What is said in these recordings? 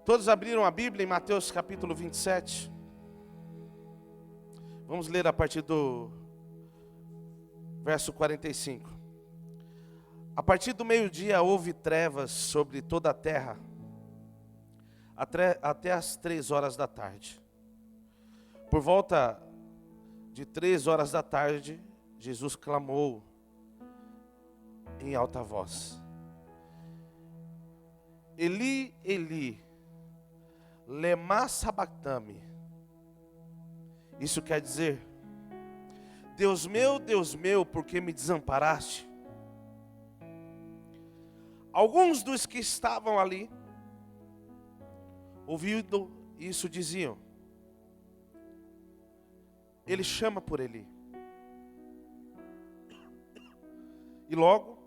Todos abriram a Bíblia em Mateus capítulo 27. Vamos ler a partir do verso 45. A partir do meio-dia houve trevas sobre toda a terra, até as 3 horas da tarde. Por volta de 3 horas da tarde, Jesus clamou em alta voz: Eli, Eli, lema sabachthani. Isso quer dizer: Deus meu, por que me desamparaste? Alguns dos que estavam ali, ouvindo isso, diziam: Ele chama por Eli. E logo,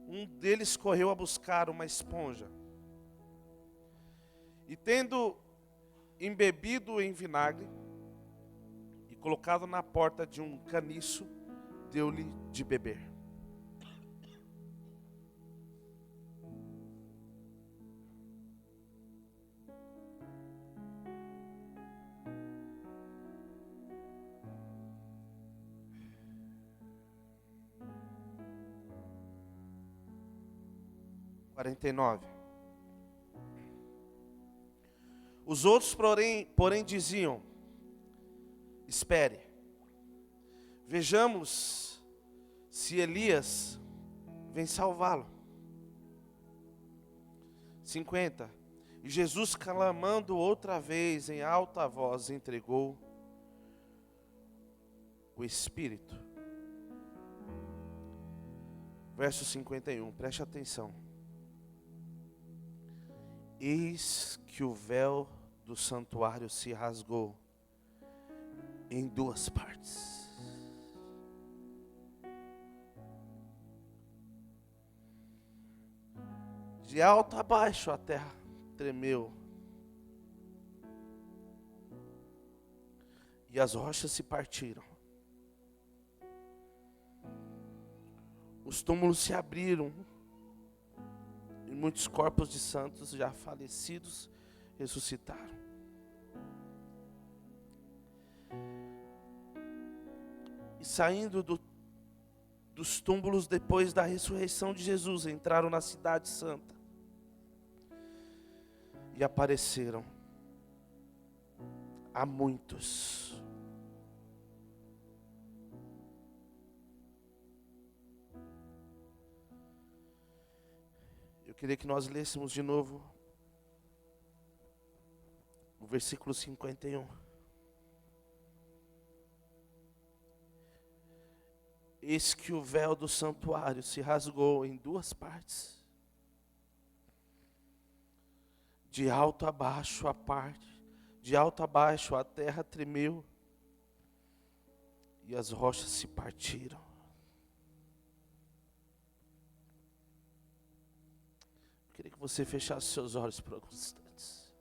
um deles correu a buscar uma esponja, e tendo embebido em vinagre e colocado na porta de um caniço, deu-lhe de beber. Os outros, porém diziam: Espere, vejamos se Elias vem salvá-lo. 50. E Jesus, clamando outra vez em alta voz, entregou o Espírito. Verso 51, preste atenção. Eis que o véu do santuário se rasgou em 2 partes. De alto a baixo a terra tremeu, e as rochas se partiram. Os túmulos se abriram, e muitos corpos de santos já falecidos ressuscitaram. E saindo dos túmulos depois da ressurreição de Jesus, entraram na cidade santa e apareceram a muitos. Eu queria que nós lêssemos de novo o versículo 51. Eis que o véu do santuário se rasgou em 2 partes. De alto a baixo a terra tremeu, e as rochas se partiram. Eu queria que você fechasse seus olhos por alguns instantes.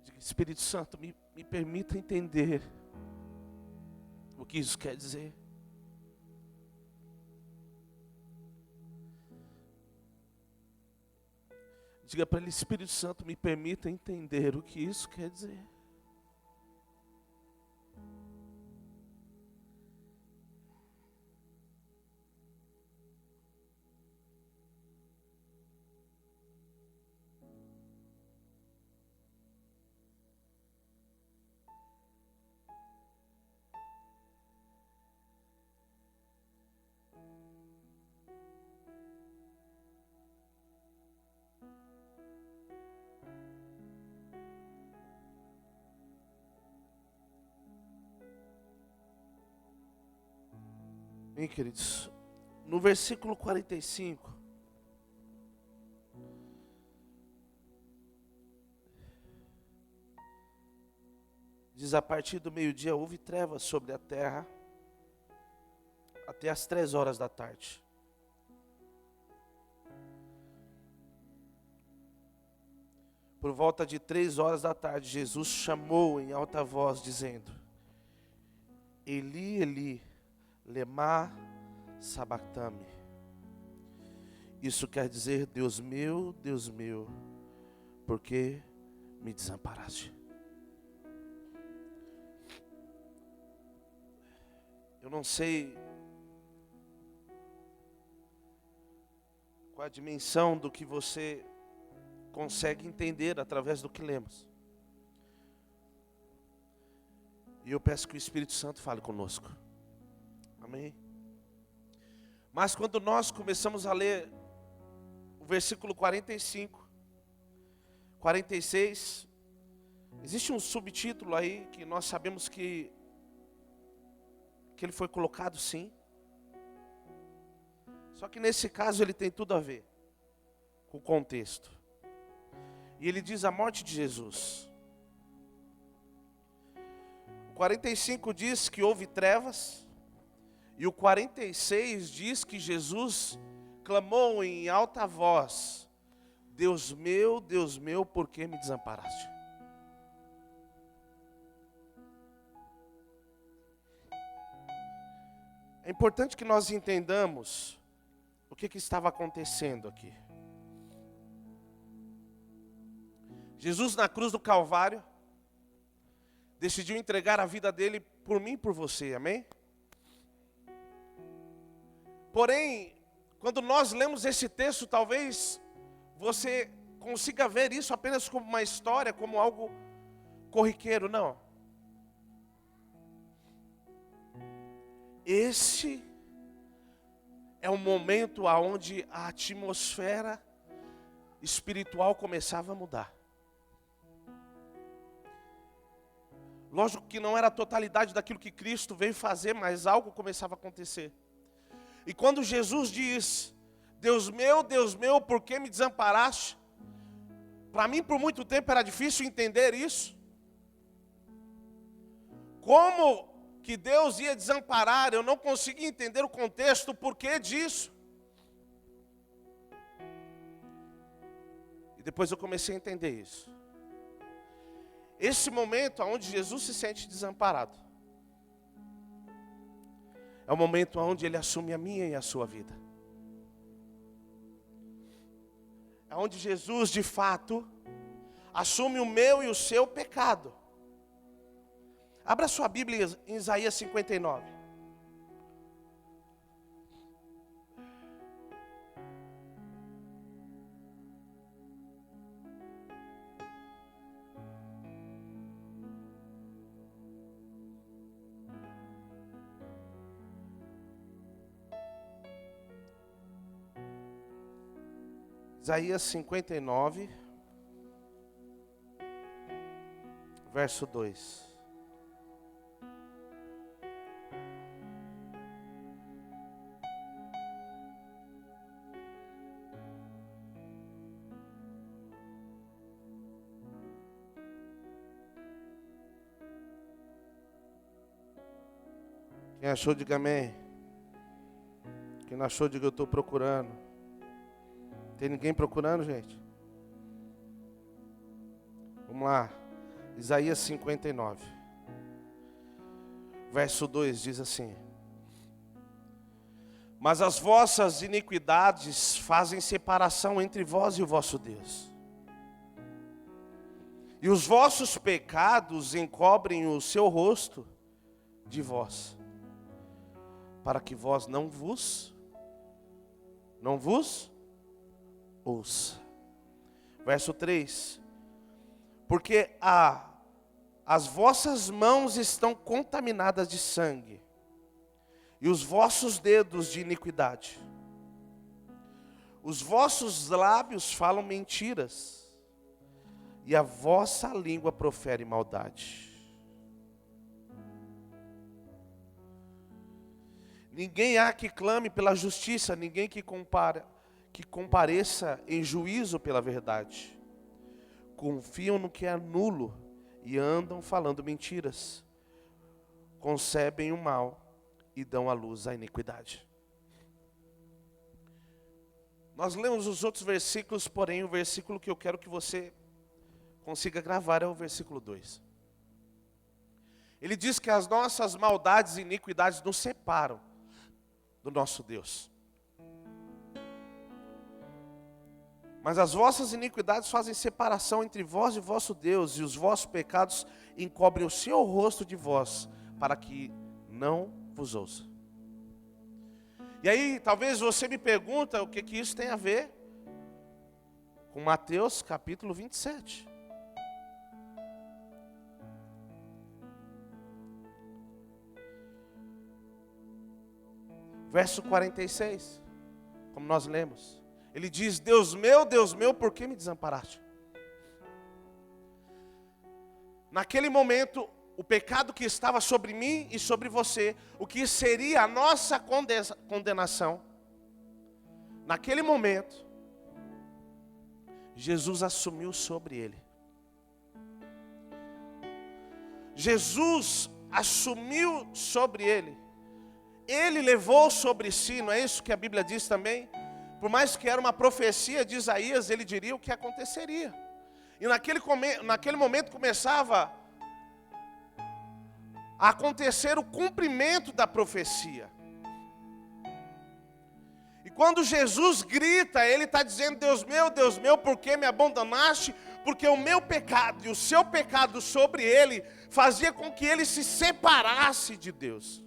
Diga: Espírito Santo, me permita entender o que isso quer dizer. Diga para ele: Espírito Santo, me permita entender o que isso quer dizer. Bem, queridos, no versículo 45, diz: a partir do meio-dia houve trevas sobre a terra, até as 3 horas da tarde. Por volta de 3 horas da tarde, Jesus chamou em alta voz, dizendo: Eli, Eli, lema sabachthani. Isso quer dizer, Deus meu, por que me desamparaste? Eu não sei qual a dimensão do que você consegue entender através do que lemos. E eu peço que o Espírito Santo fale conosco. Amém? Mas quando nós começamos a ler o versículo 45, 46, existe um subtítulo aí que nós sabemos que ele foi colocado sim. Só que nesse caso ele tem tudo a ver com o contexto. E ele diz a morte de Jesus. O 45 diz que houve trevas. E o 46 diz que Jesus clamou em alta voz: Deus meu, por que me desamparaste? É importante que nós entendamos o que estava acontecendo aqui. Jesus na cruz do Calvário decidiu entregar a vida dele por mim e por você, amém? Porém, quando nós lemos esse texto, talvez você consiga ver isso apenas como uma história, como algo corriqueiro, não. Esse é um momento onde a atmosfera espiritual começava a mudar. Lógico que não era a totalidade daquilo que Cristo veio fazer, mas algo começava a acontecer. E quando Jesus diz: Deus meu, por que me desamparaste? Para mim, por muito tempo, era difícil entender isso. Como que Deus ia desamparar? Eu não conseguia entender o contexto, o porquê disso. E depois eu comecei a entender isso. Esse momento onde Jesus se sente desamparado é o momento onde Ele assume a minha e a sua vida. É onde Jesus, de fato, assume o meu e o seu pecado. Abra sua Bíblia em Isaías 59. Isaías 59, verso 2. Quem achou, diga amém. Quem não achou, diga eu estou procurando. Tem ninguém procurando, gente? Vamos lá. Isaías 59. Verso 2 diz assim: Mas as vossas iniquidades fazem separação entre vós e o vosso Deus. E os vossos pecados encobrem o seu rosto de vós, para que vós não vos ouça. Verso 3. Porque as vossas mãos estão contaminadas de sangue, e os vossos dedos de iniquidade. Os vossos lábios falam mentiras, e a vossa língua profere maldade. Ninguém há que clame pela justiça, ninguém que compareça em juízo pela verdade. Confiam no que é nulo e andam falando mentiras. Concebem o mal e dão à luz a iniquidade. Nós lemos os outros versículos, porém o versículo que eu quero que você consiga gravar é o versículo 2. Ele diz que as nossas maldades e iniquidades nos separam do nosso Deus. Mas as vossas iniquidades fazem separação entre vós e vosso Deus, e os vossos pecados encobrem o seu rosto de vós, para que não vos ouça. E aí, talvez você me pergunta o que isso tem a ver com Mateus capítulo 27. Verso 46, como nós lemos. Ele diz: Deus meu, por que me desamparaste? Naquele momento, o pecado que estava sobre mim e sobre você, o que seria a nossa condenação, naquele momento, Jesus assumiu sobre ele. Jesus assumiu sobre ele. Ele levou sobre si, não é isso que a Bíblia diz também? Por mais que era uma profecia de Isaías, ele diria o que aconteceria. E naquele momento começava a acontecer o cumprimento da profecia. E quando Jesus grita, ele está dizendo: Deus meu, por que me abandonaste? Porque o meu pecado e o seu pecado sobre ele fazia com que ele se separasse de Deus.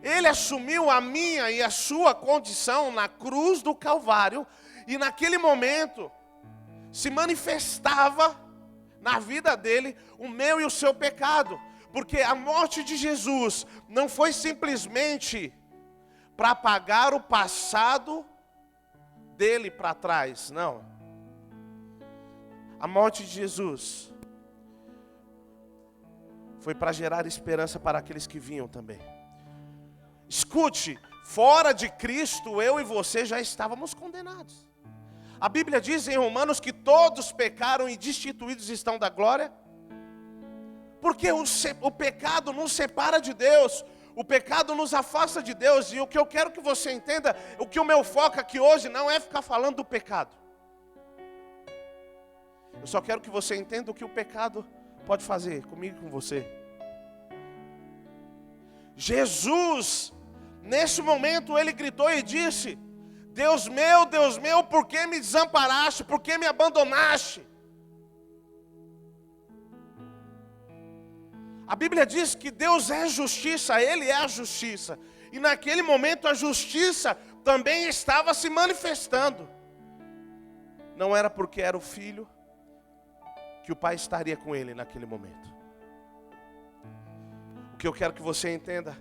Ele assumiu a minha e a sua condição na cruz do Calvário, e naquele momento se manifestava na vida dele o meu e o seu pecado, porque a morte de Jesus não foi simplesmente para apagar o passado dele para trás, não. A morte de Jesus foi para gerar esperança para aqueles que vinham também. Escute, fora de Cristo, eu e você já estávamos condenados. A Bíblia diz em Romanos que todos pecaram e destituídos estão da glória. Porque o pecado nos separa de Deus, o pecado nos afasta de Deus. E o que eu quero que você entenda, o que o meu foco aqui hoje não é ficar falando do pecado. Eu só quero que você entenda o que o pecado pode fazer comigo e com você. Jesus, nesse momento, ele gritou e disse: Deus meu, por que me desamparaste? Por que me abandonaste? A Bíblia diz que Deus é justiça, Ele é a justiça. E naquele momento a justiça também estava se manifestando. Não era porque era o filho que o pai estaria com ele naquele momento. O que eu quero que você entenda,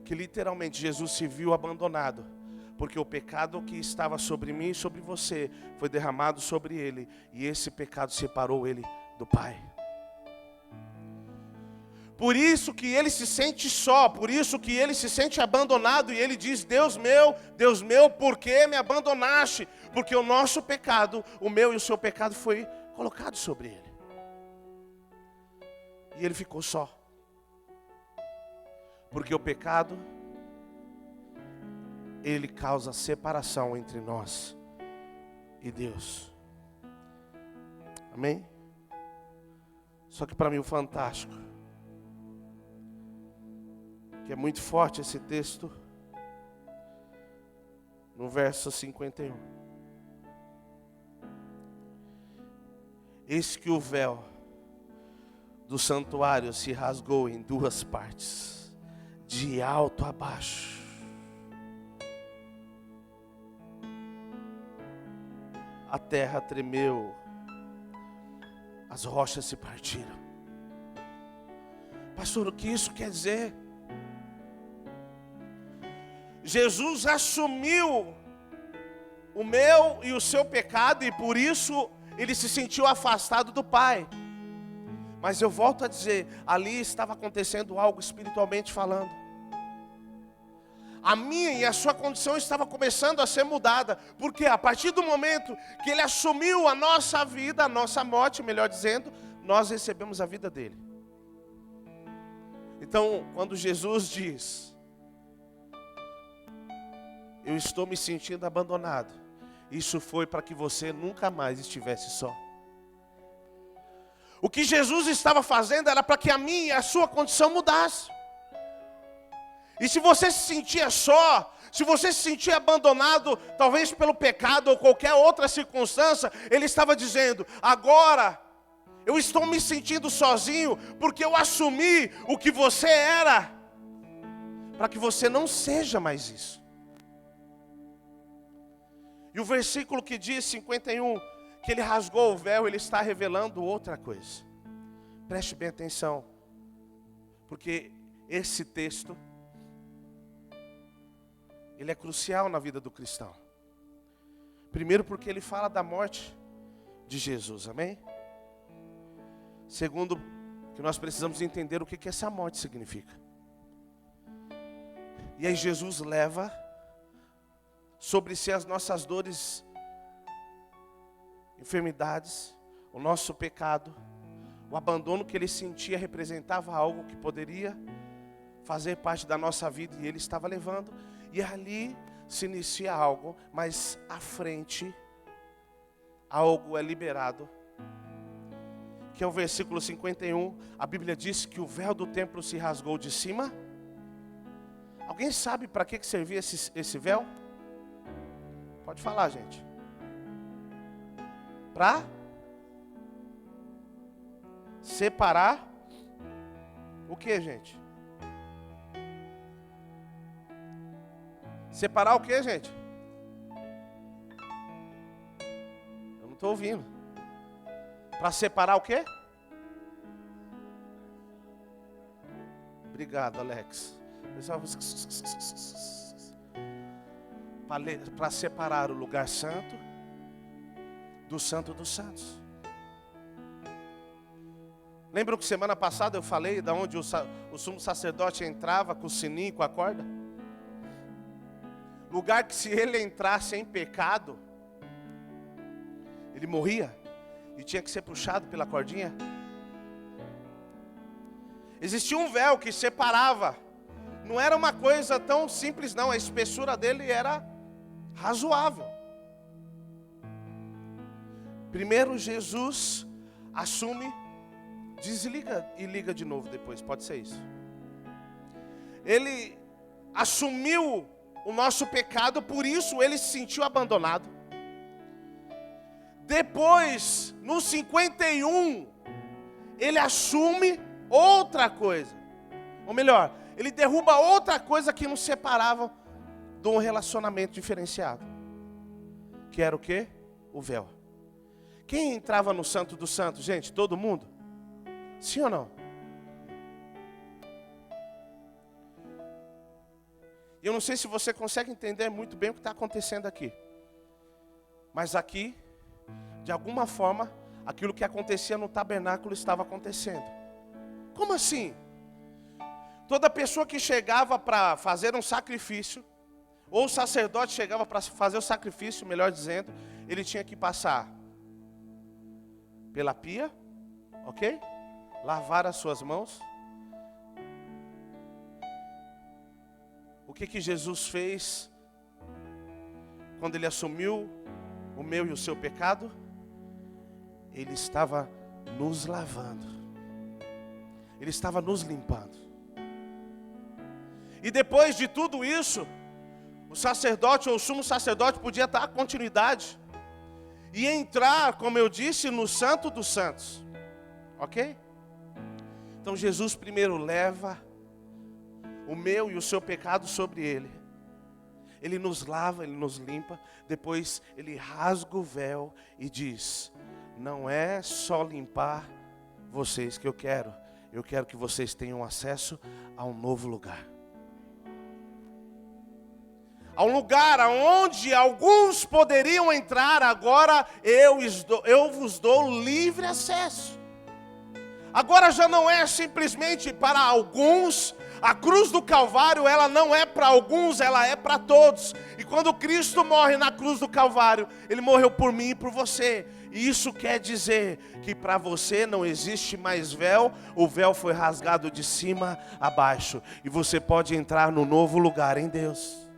que literalmente Jesus se viu abandonado, porque o pecado que estava sobre mim e sobre você foi derramado sobre ele, e esse pecado separou ele do Pai. Por isso que ele se sente só, por isso que ele se sente abandonado, e ele diz: Deus meu, por que me abandonaste? Porque o nosso pecado, o meu e o seu pecado, foi colocado sobre ele. E ele ficou só. Porque o pecado, ele causa separação entre nós e Deus. Amém? Só que para mim o fantástico, que é muito forte esse texto, no verso 51. Eis que o véu do santuário se rasgou em duas partes, de alto a baixo. A terra tremeu, as rochas se partiram. Pastor, o que isso quer dizer? Jesus assumiu o meu e o seu pecado, e por isso ele se sentiu afastado do Pai. Mas eu volto a dizer, ali estava acontecendo algo espiritualmente falando. A minha e a sua condição estava começando a ser mudada, porque a partir do momento que ele assumiu a nossa vida, a nossa morte, melhor dizendo, nós recebemos a vida dele. Então, quando Jesus diz: eu estou me sentindo abandonado, isso foi para que você nunca mais estivesse só. O que Jesus estava fazendo era para que a minha e a sua condição mudasse. E se você se sentia só, se você se sentia abandonado, talvez pelo pecado ou qualquer outra circunstância, Ele estava dizendo: agora eu estou me sentindo sozinho, porque eu assumi o que você era, para que você não seja mais isso. E o versículo que diz, 51, que Ele rasgou o véu, Ele está revelando outra coisa. Preste bem atenção, porque esse texto, ele é crucial na vida do cristão. Primeiro, porque ele fala da morte de Jesus, amém? Segundo, que nós precisamos entender o que essa morte significa. E aí Jesus leva sobre si as nossas dores, enfermidades, o nosso pecado. O abandono que Ele sentia representava algo que poderia fazer parte da nossa vida, e Ele estava levando. E ali se inicia algo, mas à frente, algo é liberado, que é o versículo 51, a Bíblia diz que o véu do templo se rasgou de cima. Alguém sabe para que servia esse véu? Pode falar, gente. Para separar o que, gente? Separar o que, gente? Eu não estou ouvindo. Para separar o quê? Obrigado, Alex. Para separar o lugar santo do santo dos santos. Lembram que semana passada eu falei de onde o sumo sacerdote entrava com o sininho, com a corda? Lugar que se ele entrasse em pecado, ele morria e tinha que ser puxado pela cordinha. Existia um véu que separava. Não era uma coisa tão simples não, a espessura dele era razoável. Primeiro Jesus assume, desliga e liga de novo depois, pode ser isso. Ele assumiu o nosso pecado, por isso Ele se sentiu abandonado. Depois, no 51, Ele assume outra coisa. Ou melhor, Ele derruba outra coisa que nos separava de um relacionamento diferenciado. Que era o quê? O véu. Quem entrava no Santo dos Santos, gente? Todo mundo? Sim ou não? E eu não sei se você consegue entender muito bem o que está acontecendo aqui. Mas aqui, de alguma forma, aquilo que acontecia no tabernáculo estava acontecendo. Como assim? Toda pessoa que chegava para fazer um sacrifício, ou o sacerdote chegava para fazer o sacrifício, melhor dizendo, ele tinha que passar pela pia, ok? Lavar as suas mãos. O que Jesus fez quando Ele assumiu o meu e o seu pecado? Ele estava nos lavando. Ele estava nos limpando. E depois de tudo isso, o sacerdote ou o sumo sacerdote podia dar continuidade e entrar, como eu disse, no Santo dos Santos. Ok? Então Jesus primeiro leva o meu e o seu pecado sobre Ele. Ele nos lava, Ele nos limpa. Depois Ele rasga o véu e diz: não é só limpar vocês que eu quero que vocês tenham acesso a um novo lugar. A um lugar onde alguns poderiam entrar, agora eu vos dou livre acesso. Agora já não é simplesmente para alguns. A cruz do Calvário, ela não é para alguns, ela é para todos. E quando Cristo morre na cruz do Calvário, Ele morreu por mim e por você. E isso quer dizer que para você não existe mais véu. O véu foi rasgado de cima a baixo. E você pode entrar no novo lugar em Deus.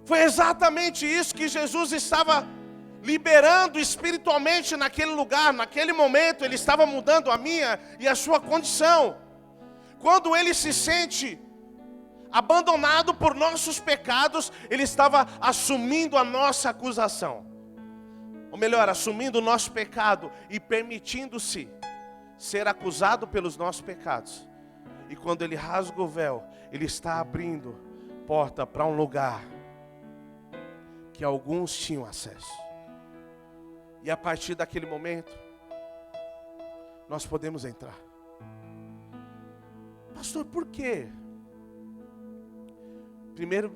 Foi exatamente isso que Jesus estava liberando espiritualmente naquele lugar, naquele momento, Ele estava mudando a minha e a sua condição. Quando Ele se sente abandonado por nossos pecados, Ele estava assumindo a nossa acusação. Ou melhor, assumindo o nosso pecado e permitindo-se ser acusado pelos nossos pecados. E quando Ele rasga o véu, Ele está abrindo porta para um lugar que alguns tinham acesso. E a partir daquele momento, nós podemos entrar. Pastor, por quê? Primeiro,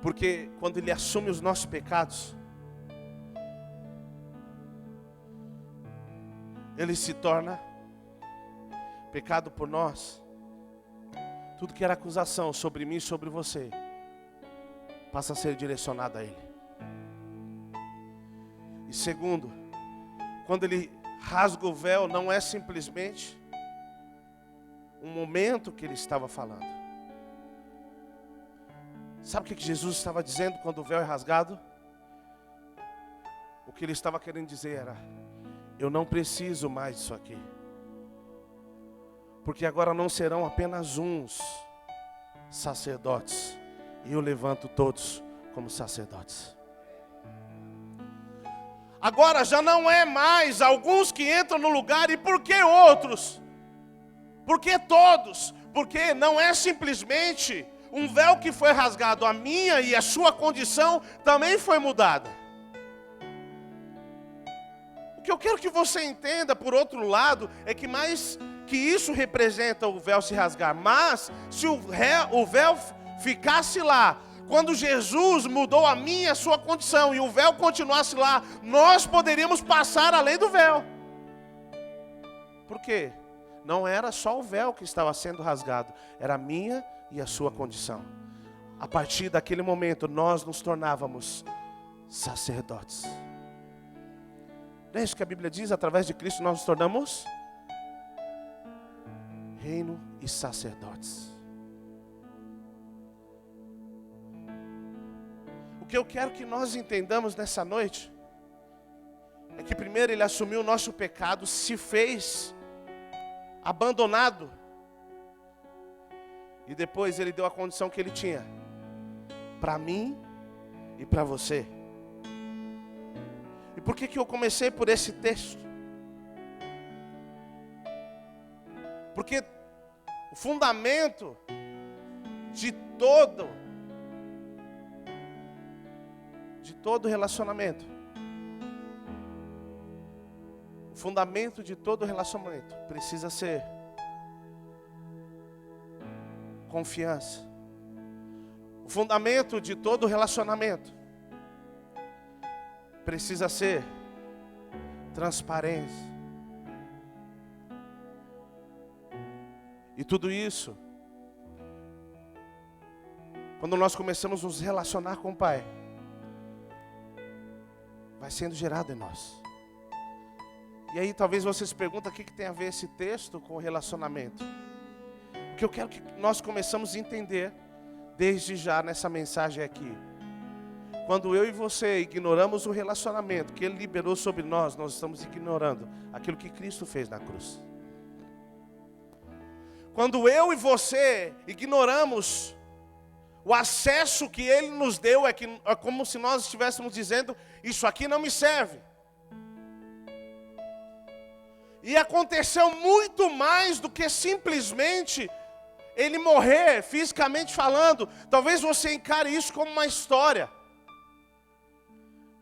porque quando Ele assume os nossos pecados, Ele se torna pecado por nós. Tudo que era acusação sobre mim e sobre você passa a ser direcionado a Ele. E segundo, quando Ele rasga o véu, não é simplesmente um momento que Ele estava falando. Sabe o que Jesus estava dizendo quando o véu é rasgado? O que Ele estava querendo dizer era: eu não preciso mais disso aqui. Porque agora não serão apenas uns sacerdotes, e eu levanto todos como sacerdotes. Agora já não é mais alguns que entram no lugar, e por que outros? Por que todos? Porque não é simplesmente um véu que foi rasgado, a minha e a sua condição também foi mudada. O que eu quero que você entenda, por outro lado, é que mais que isso representa o véu se rasgar. Mas, se o véu ficasse lá, quando Jesus mudou a minha e a sua condição, e o véu continuasse lá, nós poderíamos passar além do véu. Por quê? Não era só o véu que estava sendo rasgado, era a minha e a sua condição. A partir daquele momento, nós nos tornávamos sacerdotes. Não é isso que a Bíblia diz? Através de Cristo nós nos tornamos reino e sacerdotes. O que eu quero que nós entendamos nessa noite é que primeiro Ele assumiu o nosso pecado, se fez abandonado, e depois Ele deu a condição que Ele tinha para mim e para você. E por que eu comecei por esse texto? Porque o fundamento de todo relacionamento, o fundamento de todo relacionamento precisa ser confiança. O fundamento de todo relacionamento precisa ser transparência. E tudo isso, quando nós começamos a nos relacionar com o Pai, vai sendo gerado em nós. E aí talvez você se pergunte: o que tem a ver esse texto com o relacionamento? O que eu quero que nós começamos a entender desde já nessa mensagem aqui: quando eu e você ignoramos o relacionamento que Ele liberou sobre nós, nós estamos ignorando aquilo que Cristo fez na cruz. Quando eu e você ignoramos o acesso que Ele nos deu, é como se nós estivéssemos dizendo: isso aqui não me serve. E aconteceu muito mais do que simplesmente Ele morrer, fisicamente falando. Talvez você encare isso como uma história.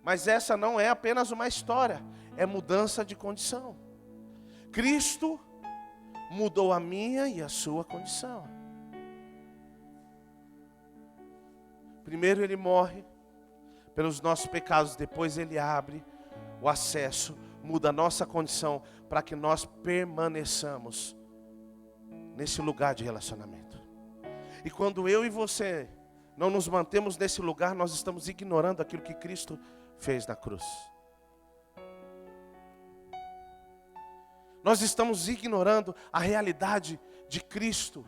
Mas essa não é apenas uma história, é mudança de condição. Cristo mudou a minha e a sua condição. Primeiro Ele morre pelos nossos pecados, depois Ele abre o acesso, muda a nossa condição para que nós permaneçamos nesse lugar de relacionamento. E quando eu e você não nos mantemos nesse lugar, nós estamos ignorando aquilo que Cristo fez na cruz. Nós estamos ignorando a realidade de Cristo,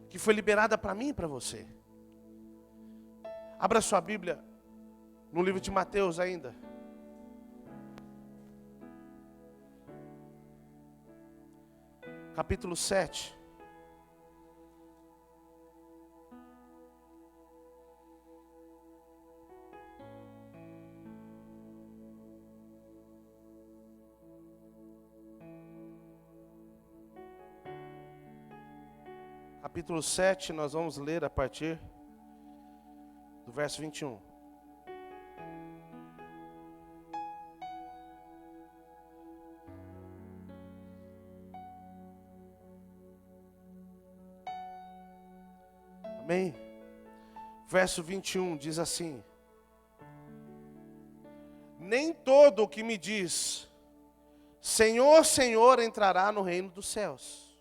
que foi liberada para mim e para você. Abra sua Bíblia No livro de Mateus ainda. Capítulo 7. Capítulo 7, nós vamos ler a partir do verso 21. Amém? Verso 21 diz assim: nem todo o que me diz Senhor, Senhor, entrará no reino dos céus,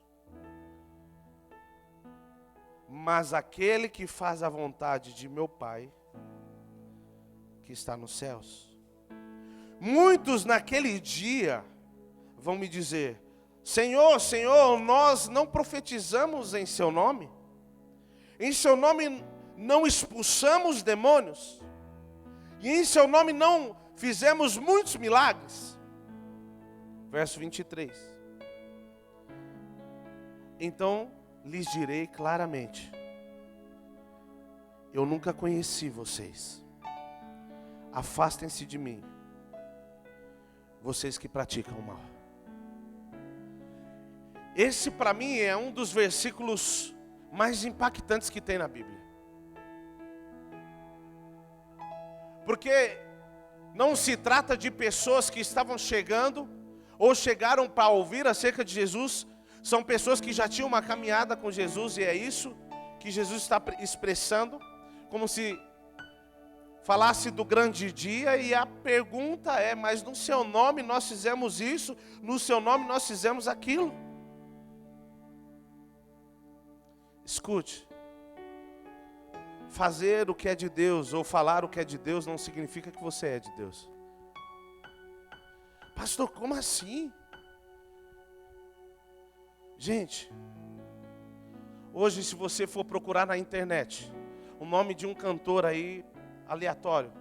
mas aquele que faz a vontade de meu Pai, que está nos céus. Muitos naquele dia vão me dizer: Senhor, Senhor, nós não profetizamos em seu nome? Em seu nome não expulsamos demônios? E em seu nome não fizemos muitos milagres? Verso 23. Então lhes direi claramente: eu nunca conheci vocês. Afastem-se de mim, vocês que praticam o mal. Esse para mim é um dos versículos mais impactantes que tem na Bíblia. Porque não se trata de pessoas que estavam chegando ou chegaram para ouvir acerca de Jesus. São pessoas que já tinham uma caminhada com Jesus, e é isso que Jesus está expressando, como se falasse do grande dia. E a pergunta é: mas no seu nome nós fizemos isso, no seu nome nós fizemos aquilo? Escute, fazer o que é de Deus ou falar o que é de Deus não significa que você é de Deus. Pastor, como assim? Gente, hoje se você for procurar na internet o nome de um cantor aí aleatório,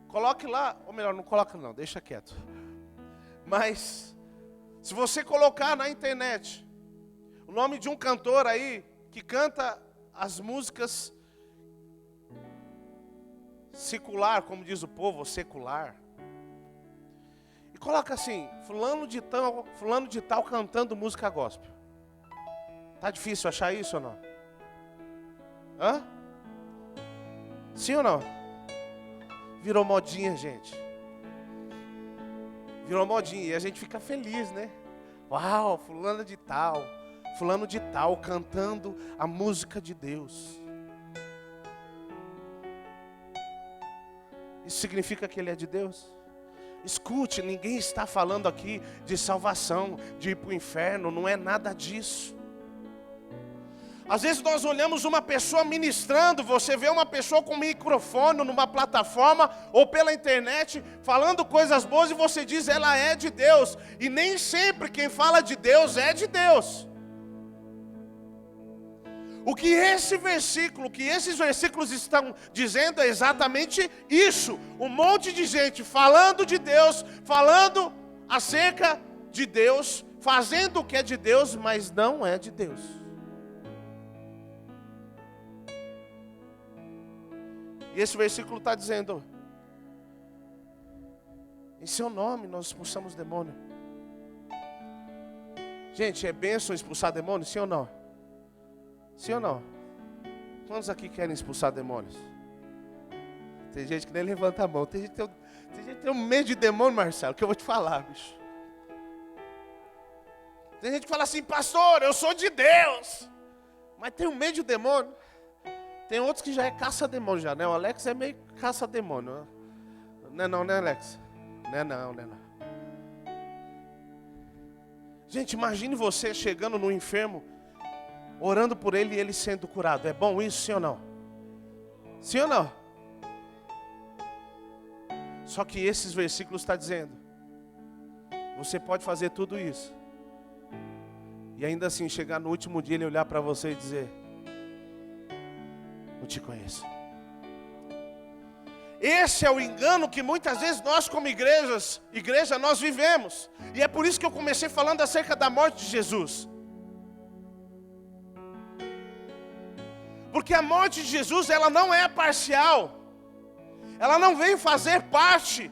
coloque lá, ou melhor, não coloca não, deixa quieto. Mas se você colocar na internet o nome de um cantor aí que canta as músicas secular, como diz o povo, secular, e coloca assim: fulano de tal cantando música gospel. Tá difícil achar isso ou não? Hã? Sim ou não? Virou modinha, gente. Virou modinha, e a gente fica feliz, né? Uau, fulano de tal cantando a música de Deus. Isso significa que ele é de Deus? Escute, ninguém está falando aqui de salvação, de ir para o inferno, não é nada disso. Às vezes nós olhamos uma pessoa ministrando, você vê uma pessoa com microfone numa plataforma ou pela internet falando coisas boas e você diz: ela é de Deus. E nem sempre quem fala de Deus é de Deus. O que esses versículos estão dizendo é exatamente isso. Um monte de gente falando de Deus, falando acerca de Deus, fazendo o que é de Deus, mas não é de Deus. E esse versículo está dizendo: em seu nome nós expulsamos demônio. Gente, é bênção expulsar demônio, sim ou não? Sim ou não? Quantos aqui querem expulsar demônios? Tem gente que nem levanta a mão. Tem gente que tem um medo de demônio, Marcelo, que eu vou te falar, bicho. Tem gente que fala assim: pastor, eu sou de Deus, mas tem um medo de demônio. Tem outros que já é caça-demônio já, né? O Alex é meio caça-demônio. Não é não, né, Alex? Não é não. Gente, imagine você chegando no enfermo, orando por ele e ele sendo curado. É bom isso, sim ou não? Sim ou não? Só que esses versículos estão dizendo: você pode fazer tudo isso e ainda assim chegar no último dia ele olhar para você e dizer: não te conheço. Esse é o engano que muitas vezes nós como igreja nós vivemos. E é por isso que eu comecei falando acerca da morte de Jesus. Porque a morte de Jesus, ela não é parcial. Ela não veio fazer parte,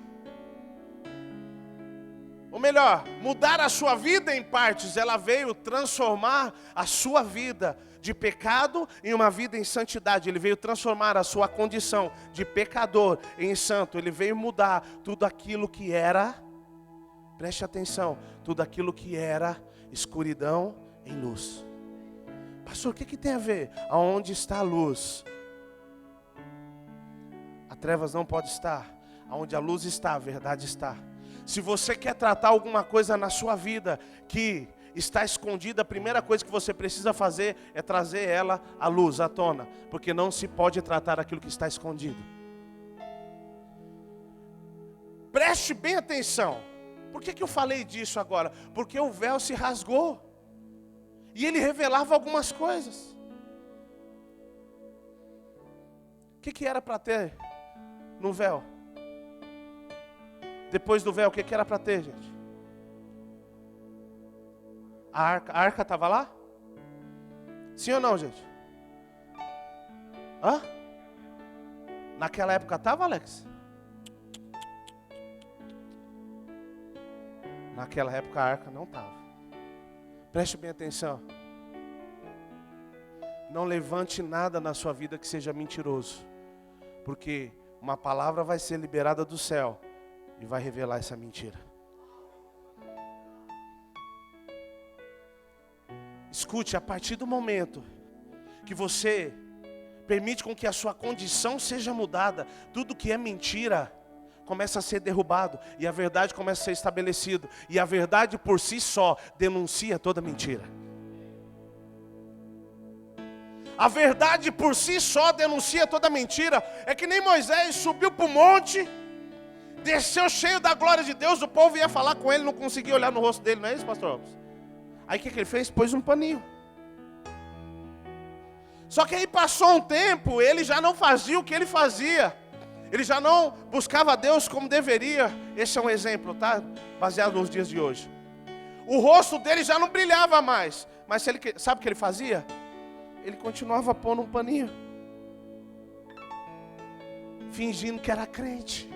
ou melhor, mudar a sua vida em partes. Ela veio transformar a sua vida de pecado em uma vida em santidade. Ele veio transformar a sua condição de pecador em santo. Ele veio mudar tudo aquilo que era, preste atenção, tudo aquilo que era escuridão em luz. Pastor, o que tem a ver? Aonde está a luz? A trevas não pode estar. Aonde a luz está, a verdade está. Se você quer tratar alguma coisa na sua vida que está escondida, a primeira coisa que você precisa fazer é trazer ela à luz, à tona. Porque não se pode tratar aquilo que está escondido. Preste bem atenção. Por que eu falei disso agora? Porque o véu se rasgou. E ele revelava algumas coisas. O que era para ter no véu? Depois do véu, o que era para ter, gente? A arca estava lá? Sim ou não, gente? Hã? Naquela época estava, Alex? Naquela época a arca não estava. Preste bem atenção. Não levante nada na sua vida que seja mentiroso. Porque uma palavra vai ser liberada do céu e vai revelar essa mentira. Escute, a partir do momento que você permite com que a sua condição seja mudada, tudo que é mentira começa a ser derrubado e a verdade começa a ser estabelecida. E a verdade por si só denuncia toda mentira. A verdade por si só denuncia toda mentira. É que nem Moisés subiu para o monte, desceu cheio da glória de Deus, o povo ia falar com ele, não conseguia olhar no rosto dele, não é isso, pastor Robson? Aí o que ele fez? Pôs um paninho. Só que aí passou um tempo, ele já não fazia o que ele fazia. Ele já não buscava a Deus como deveria. Esse é um exemplo, tá? Baseado nos dias de hoje. O rosto dele já não brilhava mais. Mas sabe o que ele fazia? Ele continuava pondo um paninho, fingindo que era crente,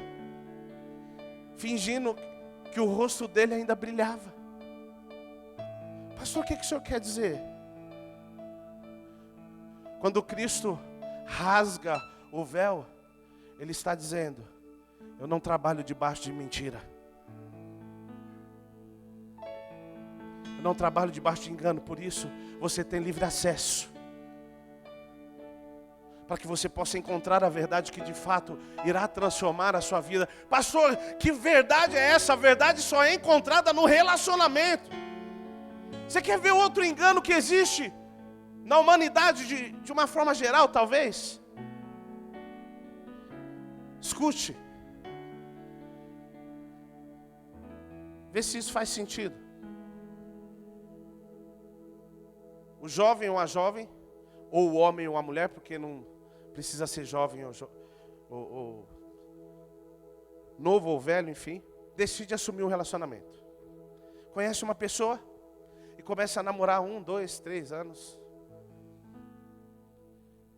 fingindo que o rosto dele ainda brilhava. Pastor, o que o senhor quer dizer? Quando Cristo rasga o véu, Ele está dizendo: eu não trabalho debaixo de mentira. Eu não trabalho debaixo de engano. Por isso, você tem livre acesso. Para que você possa encontrar a verdade que de fato irá transformar a sua vida. Pastor, que verdade é essa? A verdade só é encontrada no relacionamento. Você quer ver outro engano que existe na humanidade de uma forma geral, talvez? Escute. Vê se isso faz sentido. O jovem ou a jovem, ou o homem ou a mulher, porque não precisa ser jovem ou novo ou velho, enfim, decide assumir um relacionamento. Conhece uma pessoa e começa a namorar 1, 2, 3 anos.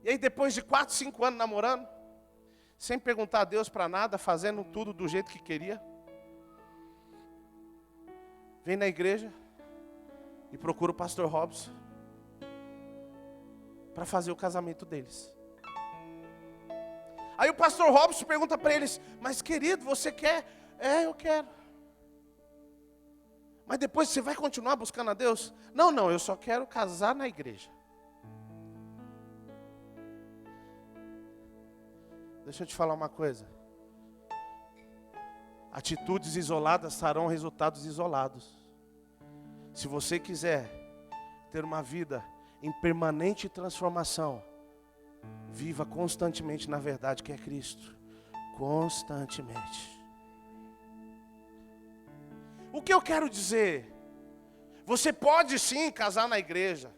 E aí depois de 4, 5 anos namorando, sem perguntar a Deus para nada, fazendo tudo do jeito que queria, vem na igreja e procura o pastor Robson para fazer o casamento deles. Aí o pastor Robson pergunta para eles: mas querido, você quer? É, eu quero. Mas depois você vai continuar buscando a Deus? Não, eu só quero casar na igreja. Deixa eu te falar uma coisa. Atitudes isoladas trarão resultados isolados. Se você quiser ter uma vida em permanente transformação, viva constantemente na verdade que é Cristo. Constantemente. O que eu quero dizer? Você pode sim casar na igreja.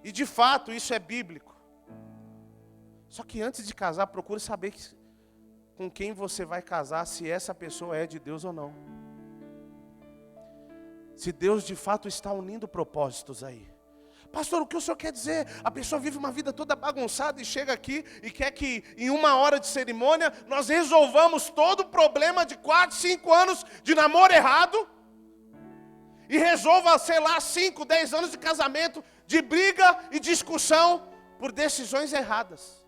E de fato isso é bíblico. Só que antes de casar, procure saber com quem você vai casar, se essa pessoa é de Deus ou não. Se Deus de fato está unindo propósitos aí. Pastor, o que o senhor quer dizer? A pessoa vive uma vida toda bagunçada e chega aqui e quer que em 1 hora de cerimônia nós resolvamos todo o problema de 4, 5 anos de namoro errado e resolva, sei lá, 5, 10 anos de casamento, de briga e discussão por decisões erradas.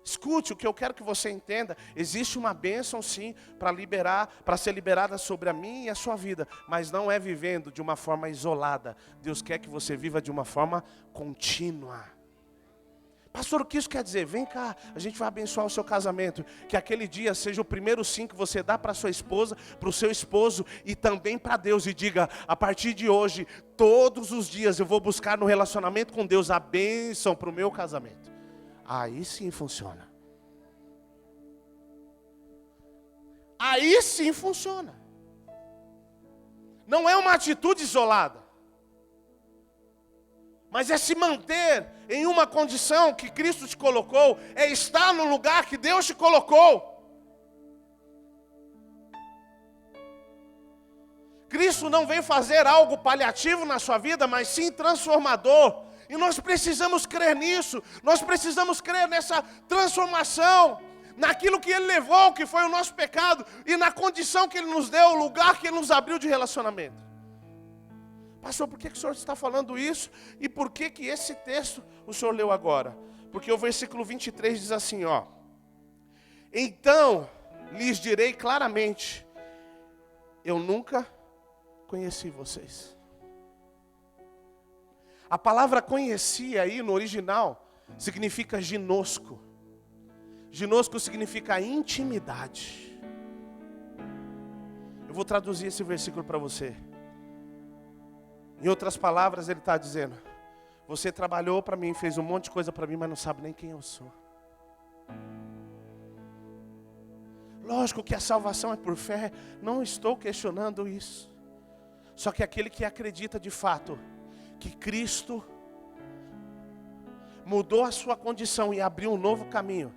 Escute, o que eu quero que você entenda, existe uma bênção sim para ser liberada sobre a minha e a sua vida, mas não é vivendo de uma forma isolada. Deus quer que você viva de uma forma contínua. Pastor, o que isso quer dizer? Vem cá, a gente vai abençoar o seu casamento, que aquele dia seja o primeiro sim que você dá para sua esposa, para o seu esposo e também para Deus, e diga, a partir de hoje, todos os dias eu vou buscar no relacionamento com Deus a bênção para o meu casamento. Aí sim funciona. Aí sim funciona. Não é uma atitude isolada, mas é se manter em uma condição que Cristo te colocou, é estar no lugar que Deus te colocou. Cristo não veio fazer algo paliativo na sua vida, mas sim transformador. E nós precisamos crer nisso, nós precisamos crer nessa transformação, naquilo que Ele levou, que foi o nosso pecado, e na condição que Ele nos deu, o lugar que Ele nos abriu de relacionamento. Pastor, por que o senhor está falando isso? E por que esse texto o senhor leu agora? Porque o versículo 23 diz assim, ó. Então lhes direi claramente, eu nunca conheci vocês. A palavra conheci aí no original significa ginosco. Ginosco significa intimidade. Eu vou traduzir esse versículo para você. Em outras palavras, ele está dizendo, você trabalhou para mim, fez um monte de coisa para mim, mas não sabe nem quem eu sou. Lógico que a salvação é por fé, não estou questionando isso. Só que aquele que acredita de fato que Cristo mudou a sua condição e abriu um novo caminho,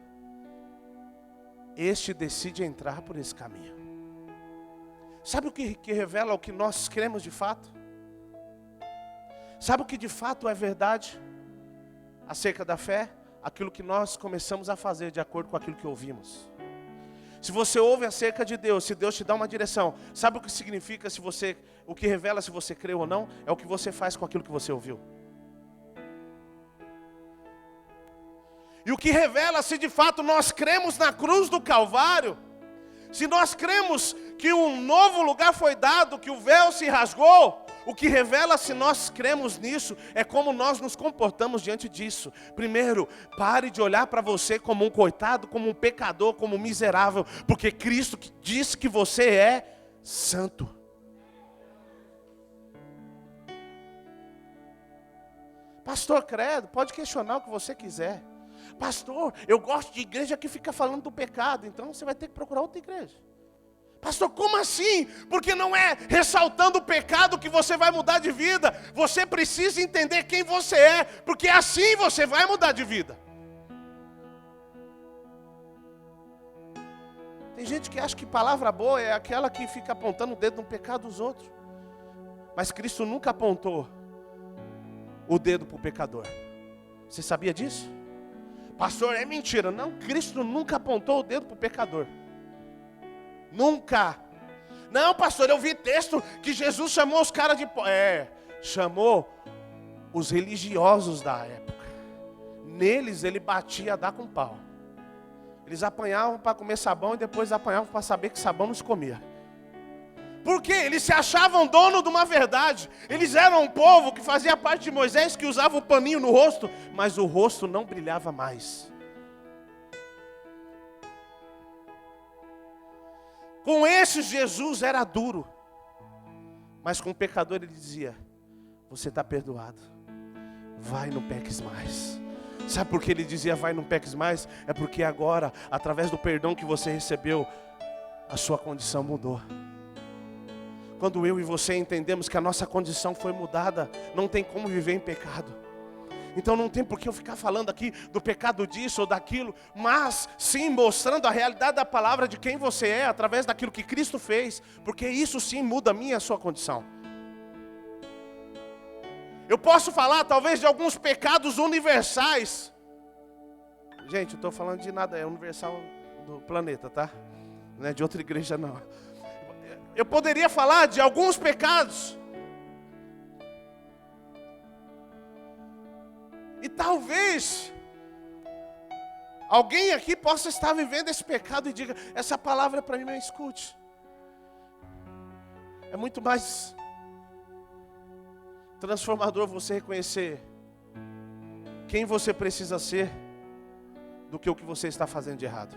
este decide entrar por esse caminho. Sabe o que revela o que nós cremos de fato? Sabe o que de fato é verdade acerca da fé? Aquilo que nós começamos a fazer de acordo com aquilo que ouvimos. Se você ouve acerca de Deus, se Deus te dá uma direção, sabe o que significa o que revela se você crê ou não? É o que você faz com aquilo que você ouviu. E o que revela se de fato nós cremos na cruz do Calvário, se nós cremos que um novo lugar foi dado, que o véu se rasgou, o que revela se nós cremos nisso é como nós nos comportamos diante disso. Primeiro, pare de olhar para você como um coitado, como um pecador, como um miserável, porque Cristo disse que você é santo. Pastor, credo, pode questionar o que você quiser. Pastor, eu gosto de igreja que fica falando do pecado, então você vai ter que procurar outra igreja. Pastor, como assim? Porque não é ressaltando o pecado que você vai mudar de vida. Você precisa entender quem você é, porque assim você vai mudar de vida. Tem gente que acha que palavra boa é aquela que fica apontando o dedo no pecado dos outros. Mas Cristo nunca apontou o dedo para o pecador. Você sabia disso? Pastor, é mentira. Não, Cristo nunca apontou o dedo para o pecador. Nunca. Não, pastor, eu vi texto que Jesus chamou os caras de... chamou os religiosos da época. Neles ele batia a dar com pau. Eles apanhavam para comer sabão e depois apanhavam para saber que sabão não se comia. Por quê? Eles se achavam dono de uma verdade. Eles eram um povo que fazia parte de Moisés, que usava um paninho no rosto, mas o rosto não brilhava mais. Com esses Jesus era duro, mas com o pecador ele dizia, você está perdoado, vai, não peques mais. Sabe por que ele dizia vai, não peques mais? É porque agora, através do perdão que você recebeu, a sua condição mudou. Quando eu e você entendemos que a nossa condição foi mudada, não tem como viver em pecado. Então não tem por que eu ficar falando aqui do pecado disso ou daquilo, mas sim mostrando a realidade da palavra de quem você é, através daquilo que Cristo fez, porque isso sim muda a minha e a sua condição. Eu posso falar talvez de alguns pecados universais. Gente, eu estou falando de nada, é universal do planeta, tá? Não é de outra igreja não. Eu poderia falar de alguns pecados. E talvez alguém aqui possa estar vivendo esse pecado e diga: essa palavra é para mim, mas escute. É muito mais transformador você reconhecer quem você precisa ser do que o que você está fazendo de errado.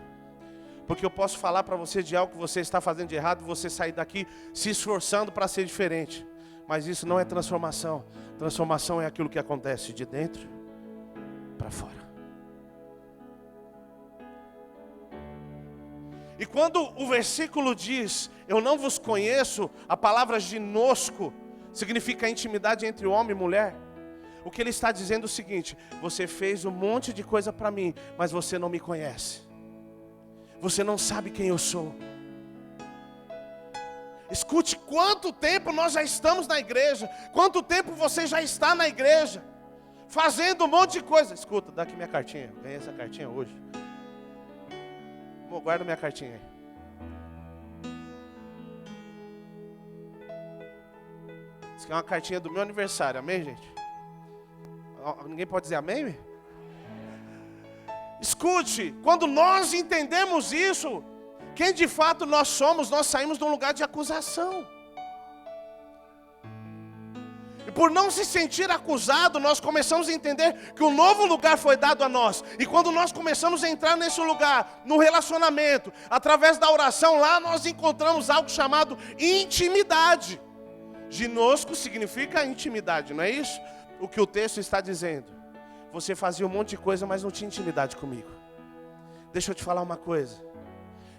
Porque eu posso falar para você de algo que você está fazendo de errado e você sair daqui se esforçando para ser diferente. Mas isso não é transformação. Transformação é aquilo que acontece de dentro para fora. E quando o versículo diz: eu não vos conheço, a palavra ginosco significa intimidade entre homem e mulher. O que ele está dizendo é o seguinte: você fez um monte de coisa para mim, mas você não me conhece. Você não sabe quem eu sou. Escute, quanto tempo nós já estamos na igreja, quanto tempo você já está na igreja, fazendo um monte de coisa. Escuta, dá aqui minha cartinha, ganhei essa cartinha hoje. Guarda minha cartinha aí. Isso aqui é uma cartinha do meu aniversário, amém, gente? Ninguém pode dizer amém? Escute, quando nós entendemos isso, quem de fato nós somos, nós saímos de um lugar de acusação. E por não se sentir acusado, nós começamos a entender que um novo lugar foi dado a nós. E quando nós começamos a entrar nesse lugar, no relacionamento, através da oração, lá nós encontramos algo chamado intimidade. Ginosco significa intimidade, não é isso? O que o texto está dizendo. Você fazia um monte de coisa, mas não tinha intimidade comigo. Deixa eu te falar uma coisa.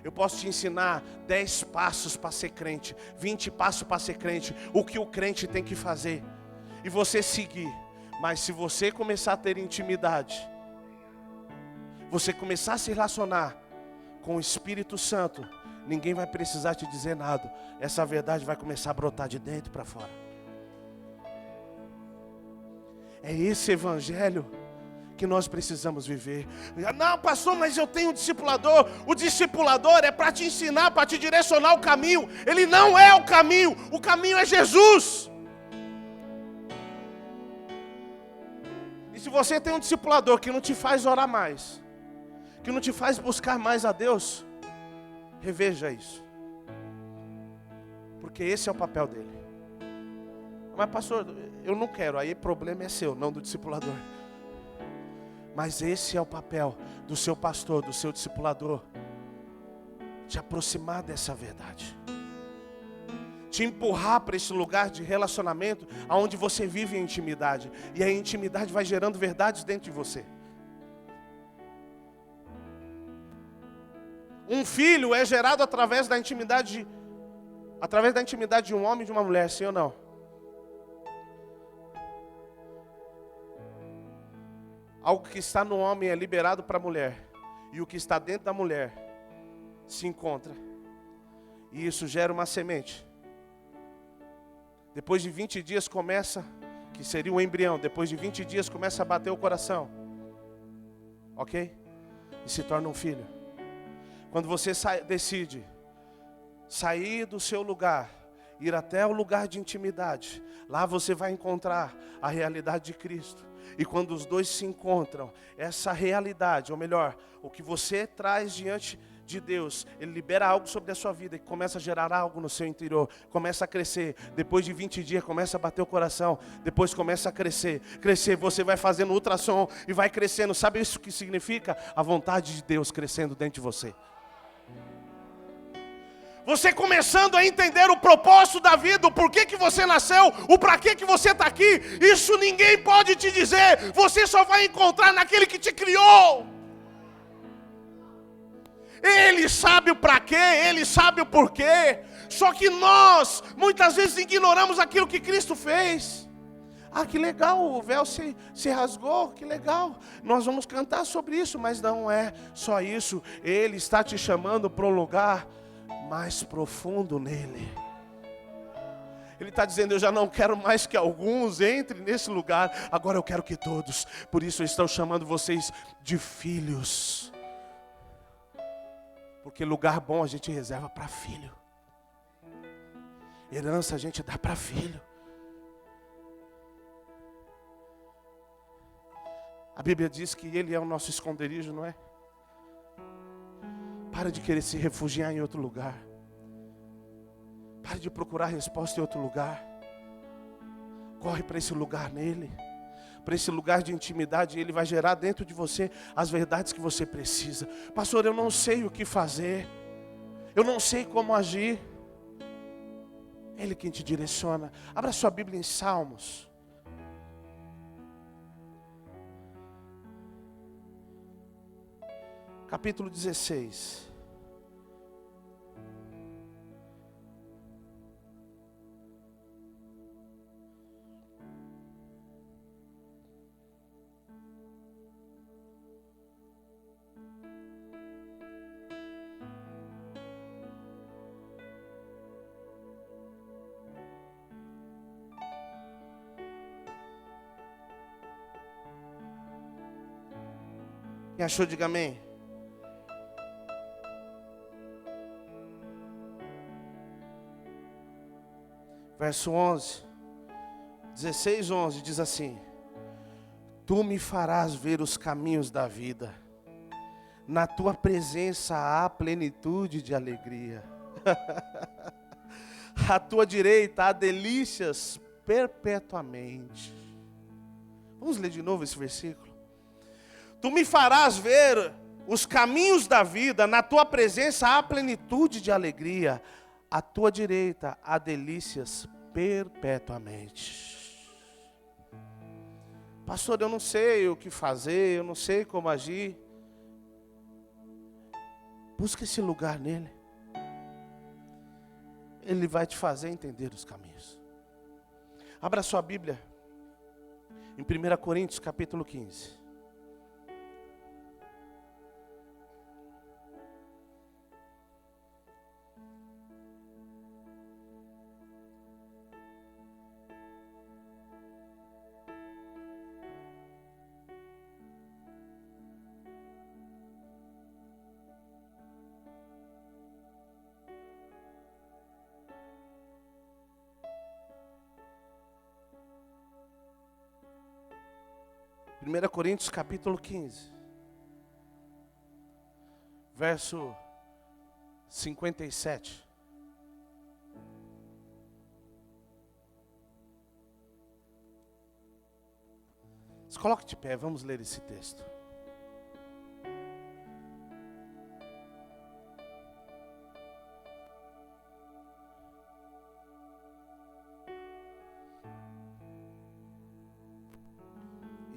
Eu posso te ensinar 10 passos para ser crente, 20 passos para ser crente, o que o crente tem que fazer, e você seguir. Mas se você começar a ter intimidade, você começar a se relacionar com o Espírito Santo, ninguém vai precisar te dizer nada. Essa verdade vai começar a brotar de dentro para fora. É esse evangelho que nós precisamos viver. Não, pastor, mas eu tenho um discipulador. O discipulador é para te ensinar, para te direcionar o caminho. Ele não é o caminho é Jesus. E se você tem um discipulador que não te faz orar mais, que não te faz buscar mais a Deus, reveja isso. Porque esse é o papel dele. Mas pastor, eu não quero, aí o problema é seu, não do discipulador. Mas esse é o papel do seu pastor, do seu discipulador, te aproximar dessa verdade, te empurrar para esse lugar de relacionamento, onde você vive em intimidade, e a intimidade vai gerando verdades dentro de você. Um filho é gerado através da intimidade de um homem e de uma mulher, sim ou não? Algo que está no homem é liberado para a mulher, e o que está dentro da mulher se encontra, e isso gera uma semente. Depois de 20 dias começa, que seria um embrião, depois de 20 dias começa a bater o coração, ok? E se torna um filho. Quando você decide sair do seu lugar, ir até o lugar de intimidade, lá você vai encontrar a realidade de Cristo. E quando os dois se encontram, essa realidade, ou melhor, o que você traz diante de Deus, Ele libera algo sobre a sua vida e começa a gerar algo no seu interior, começa a crescer. Depois de 20 dias começa a bater o coração, depois começa a crescer, você vai fazendo ultrassom e vai crescendo. Sabe isso que significa? A vontade de Deus crescendo dentro de você. Você começando a entender o propósito da vida, o porquê que você nasceu, o para que você está aqui, isso ninguém pode te dizer, você só vai encontrar naquele que te criou. Ele sabe o para quê, Ele sabe o porquê, só que nós, muitas vezes ignoramos aquilo que Cristo fez. Ah, que legal, o véu se rasgou, que legal. Nós vamos cantar sobre isso, mas não é só isso. Ele está te chamando para um lugar mais profundo nele. Ele está dizendo, eu já não quero mais que alguns entrem nesse lugar, agora eu quero que todos. Por isso eu estou chamando vocês de filhos. Porque lugar bom a gente reserva para filho. Herança a gente dá para filho. A Bíblia diz que Ele é o nosso esconderijo, não é? Para de querer se refugiar em outro lugar. Pare de procurar resposta em outro lugar. Corre para esse lugar nele. Para esse lugar de intimidade. Ele vai gerar dentro de você as verdades que você precisa. Pastor, eu não sei o que fazer. Eu não sei como agir. Ele quem te direciona. Abra sua Bíblia em Salmos. Capítulo 16. Quem achou, diga amém. Verso 11, 16, 11, diz assim: Tu me farás ver os caminhos da vida, na tua presença há plenitude de alegria, à tua direita há delícias perpetuamente. Vamos ler de novo esse versículo. Tu me farás ver os caminhos da vida, na tua presença há plenitude de alegria, à tua direita há delícias perpetuamente. Pastor, eu não sei o que fazer, eu não sei como agir. Busca esse lugar nele. Ele vai te fazer entender os caminhos. Abra sua Bíblia em 1 Coríntios capítulo 15. Primeira Coríntios capítulo 15, verso 57. Se coloque de pé, vamos ler esse texto.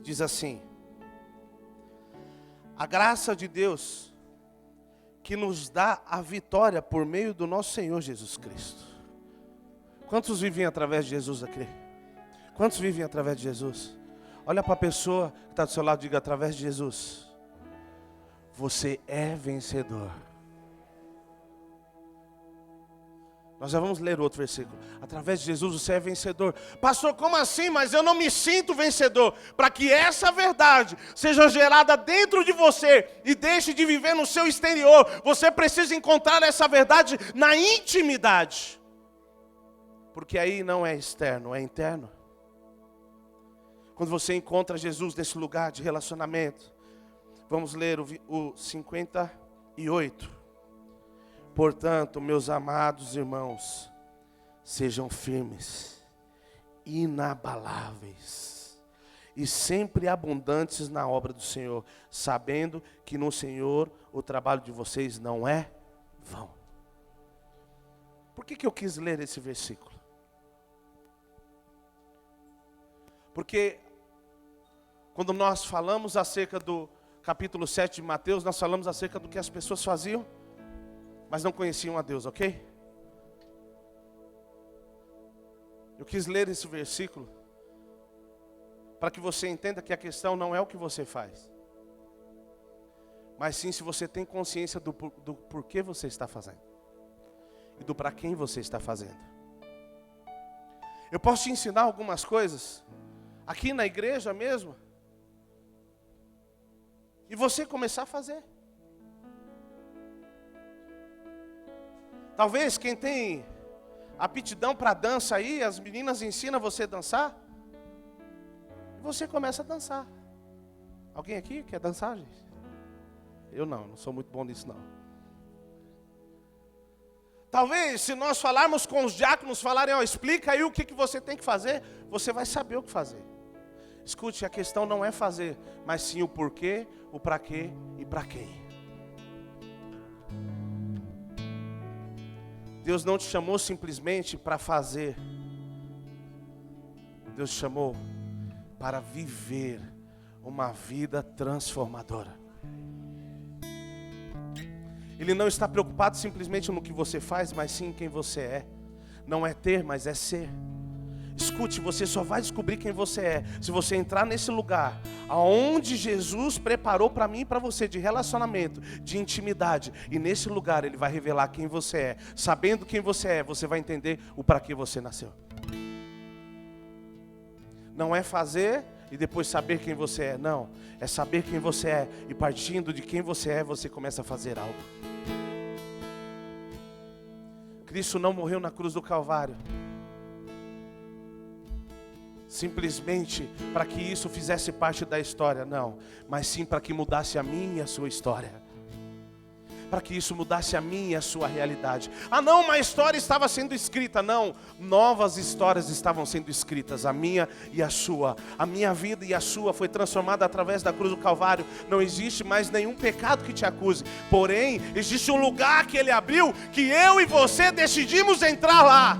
Diz assim: a graça de Deus que nos dá a vitória por meio do nosso Senhor Jesus Cristo. Quantos vivem através de Jesus aqui? Quantos vivem através de Jesus? Olha para a pessoa que está do seu lado e diga: através de Jesus, você é vencedor. Nós já vamos ler outro versículo. Através de Jesus você é vencedor. Pastor, como assim? Mas eu não me sinto vencedor. Para que essa verdade seja gerada dentro de você e deixe de viver no seu exterior, você precisa encontrar essa verdade na intimidade. Porque aí não é externo, é interno. Quando você encontra Jesus nesse lugar de relacionamento. Vamos ler o 58. Portanto, meus amados irmãos, sejam firmes, inabaláveis e sempre abundantes na obra do Senhor, sabendo que no Senhor o trabalho de vocês não é vão. Por que eu quis ler esse versículo? Porque quando nós falamos acerca do capítulo 7 de Mateus, nós falamos acerca do que as pessoas faziam, mas não conheciam a Deus, ok? Eu quis ler esse versículo para que você entenda que a questão não é o que você faz, mas sim se você tem consciência do porquê você está fazendo e do para quem você está fazendo. Eu posso te ensinar algumas coisas aqui na igreja mesmo e você começar a fazer. Talvez quem tem aptidão para dança aí, as meninas ensinam você a dançar, e você começa a dançar. Alguém aqui quer dançar, gente? Eu não sou muito bom nisso não. Talvez se nós falarmos com os diáconos, falarem, explica aí o que você tem que fazer, você vai saber o que fazer. Escute, a questão não é fazer, mas sim o porquê, o para quê e para quem. Deus não te chamou simplesmente para fazer. Deus te chamou para viver uma vida transformadora. Ele não está preocupado simplesmente no que você faz, mas sim em quem você é. Não é ter, mas é ser. Escute, você só vai descobrir quem você é se você entrar nesse lugar aonde Jesus preparou para mim e para você, de relacionamento, de intimidade. E nesse lugar Ele vai revelar quem você é. Sabendo quem você é, você vai entender o para que você nasceu. Não é fazer e depois saber quem você é. Não, é saber quem você é. E partindo de quem você é, você começa a fazer algo. Cristo não morreu na cruz do Calvário simplesmente para que isso fizesse parte da história, não, mas sim para que mudasse a minha e a sua história, para que isso mudasse a minha e a sua realidade. Não, uma história estava sendo escrita, não, novas histórias estavam sendo escritas, a minha e a sua, a minha vida e a sua foi transformada através da cruz do Calvário. Não existe mais nenhum pecado que te acuse, porém, existe um lugar que Ele abriu, que eu e você decidimos entrar lá.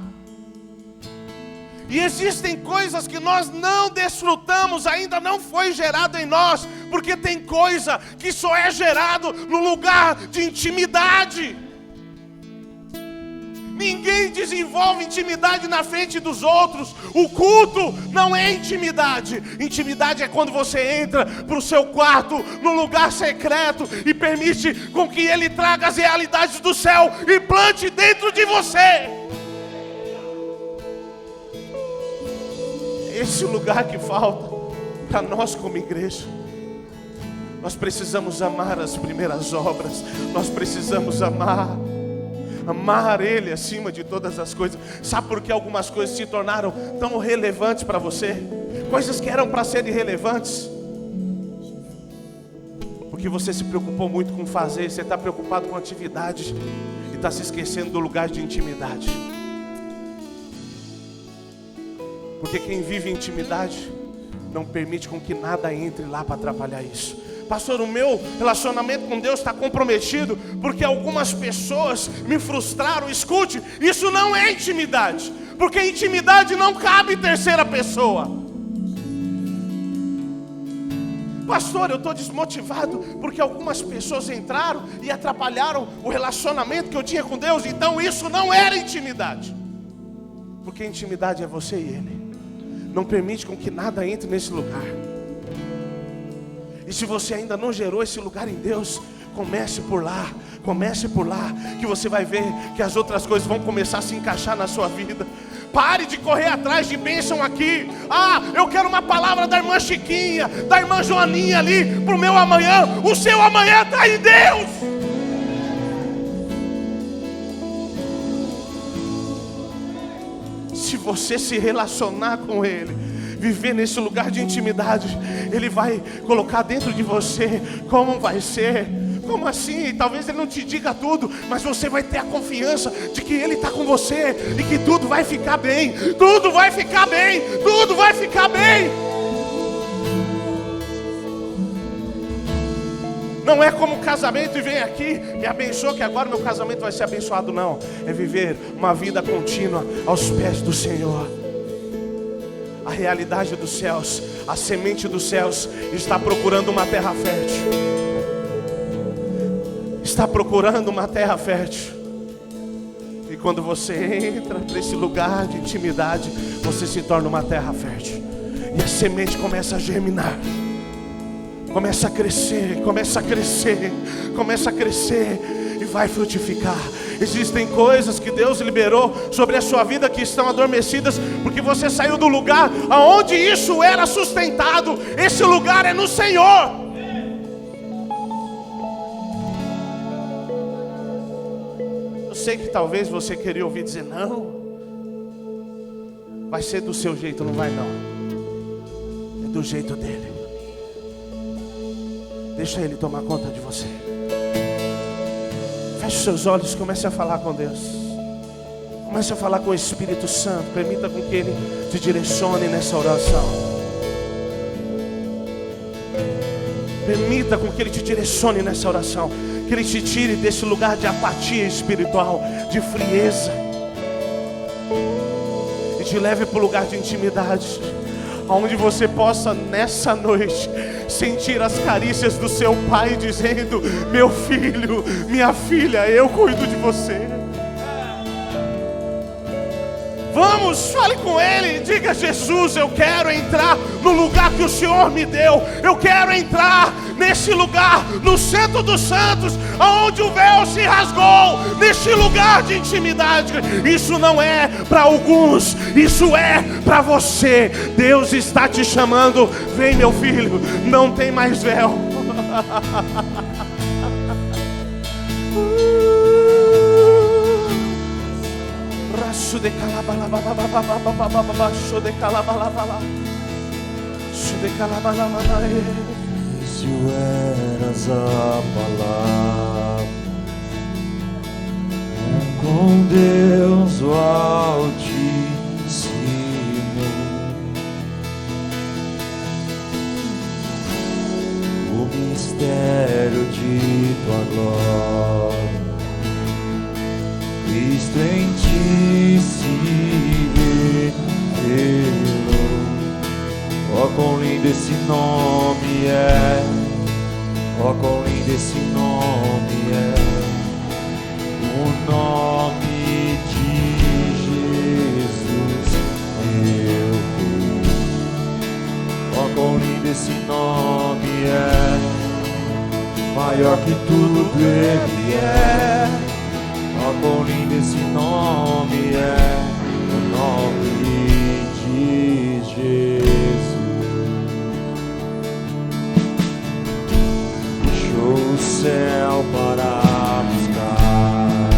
E existem coisas que nós não desfrutamos, ainda não foi gerado em nós, porque tem coisa que só é gerado no lugar de intimidade. Ninguém desenvolve intimidade na frente dos outros. O culto não é intimidade. Intimidade é quando você entra para o seu quarto, no lugar secreto, e permite com que Ele traga as realidades do céu e plante dentro de você. Esse lugar que falta para nós como igreja. Nós precisamos amar as primeiras obras. Nós precisamos amar Ele acima de todas as coisas. Sabe por que algumas coisas se tornaram tão relevantes para você? Coisas que eram para ser irrelevantes. Porque você se preocupou muito com fazer. Você está preocupado com atividade e está se esquecendo do lugar de intimidade. Porque quem vive em intimidade não permite com que nada entre lá para atrapalhar isso. Pastor, o meu relacionamento com Deus está comprometido porque algumas pessoas me frustraram. Escute, isso não é intimidade, porque intimidade não cabe em terceira pessoa. Pastor, eu estou desmotivado porque algumas pessoas entraram e atrapalharam o relacionamento que eu tinha com Deus. Então isso não era intimidade, porque intimidade é você e Ele. Não permite com que nada entre nesse lugar. E se você ainda não gerou esse lugar em Deus, comece por lá, que você vai ver que as outras coisas vão começar a se encaixar na sua vida. Pare de correr atrás de bênção aqui. Eu quero uma palavra da irmã Chiquinha, da irmã Joaninha ali, para o meu amanhã. O seu amanhã está em Deus. Se você se relacionar com Ele, viver nesse lugar de intimidade, Ele vai colocar dentro de você como vai ser. Como assim? Talvez Ele não te diga tudo, mas você vai ter a confiança de que Ele está com você e que tudo vai ficar bem. Tudo vai ficar bem. Tudo vai ficar bem. Não é como casamento e vem aqui e abençoa que agora meu casamento vai ser abençoado. Não, é viver uma vida contínua aos pés do Senhor. A realidade dos céus, a semente dos céus está procurando uma terra fértil. Está procurando uma terra fértil. E quando você entra nesse lugar de intimidade, você se torna uma terra fértil. E a semente começa a germinar. Começa a crescer, começa a crescer, começa a crescer e vai frutificar. Existem coisas que Deus liberou sobre a sua vida que estão adormecidas, porque você saiu do lugar aonde isso era sustentado. Esse lugar é no Senhor. Eu sei que talvez você queria ouvir dizer: não, vai ser do seu jeito. Não vai não, é do jeito dele. Deixa ele tomar conta de você. Feche os seus olhos, comece a falar com Deus. Comece a falar com o Espírito Santo. Permita com que Ele te direcione nessa oração. Permita com que Ele te direcione nessa oração. Que Ele te tire desse lugar de apatia espiritual, de frieza, e te leve para o lugar de intimidade, onde você possa nessa noite sentir as carícias do seu pai dizendo: meu filho, minha filha, eu cuido de você. Vamos, fale com Ele, diga: Jesus, eu quero entrar no lugar que o Senhor me deu. Eu quero entrar nesse lugar, no centro dos santos, onde o véu se rasgou, nesse lugar de intimidade. Isso não é para alguns, isso é para você. Deus está te chamando. Vem, meu filho, não tem mais véu. Se eras a palavra, com Deus o Altíssimo, o mistério de tua glória, Cristo em ti se revelou. Oh, quão lindo esse nome é, oh, quão lindo esse nome é, o nome de Jesus, meu Deus. Oh, quão lindo esse nome é, maior que tudo Ele é. Oh, quão lindo esse nome é, o nome de Jesus. Deixou o céu para buscar,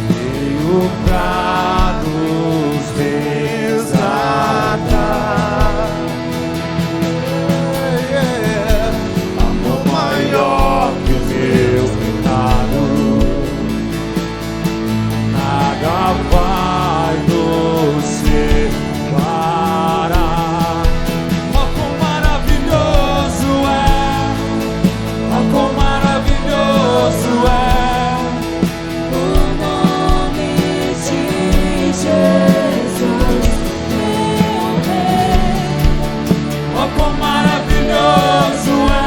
veio pra nos resgatar. Amor maior que o meu pecado, nada vai nos separar. Oh, quão maravilhoso é, oh, quão maravilhoso é o nome de Jesus, meu Rei. Oh, quão maravilhoso é,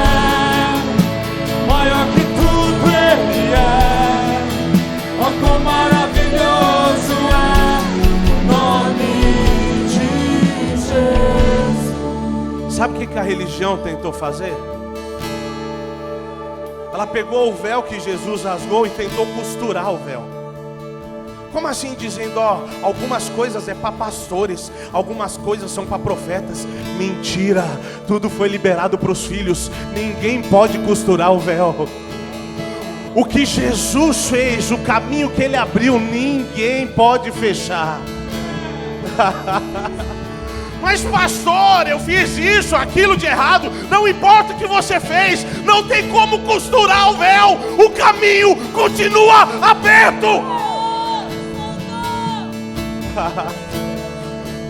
maior que tudo Ele é. Oh, quão maravilhoso é o nome de Jesus. Sabe o que a religião tentou fazer? Ela pegou o véu que Jesus rasgou e tentou costurar o véu. Como assim? Dizendo: ó, algumas coisas é para pastores, algumas coisas são para profetas. Mentira, tudo foi liberado para os filhos. Ninguém pode costurar o véu. O que Jesus fez, o caminho que Ele abriu, ninguém pode fechar. Mas pastor, eu fiz isso, aquilo de errado. Não importa o que você fez, não tem como costurar o véu. O caminho continua aberto.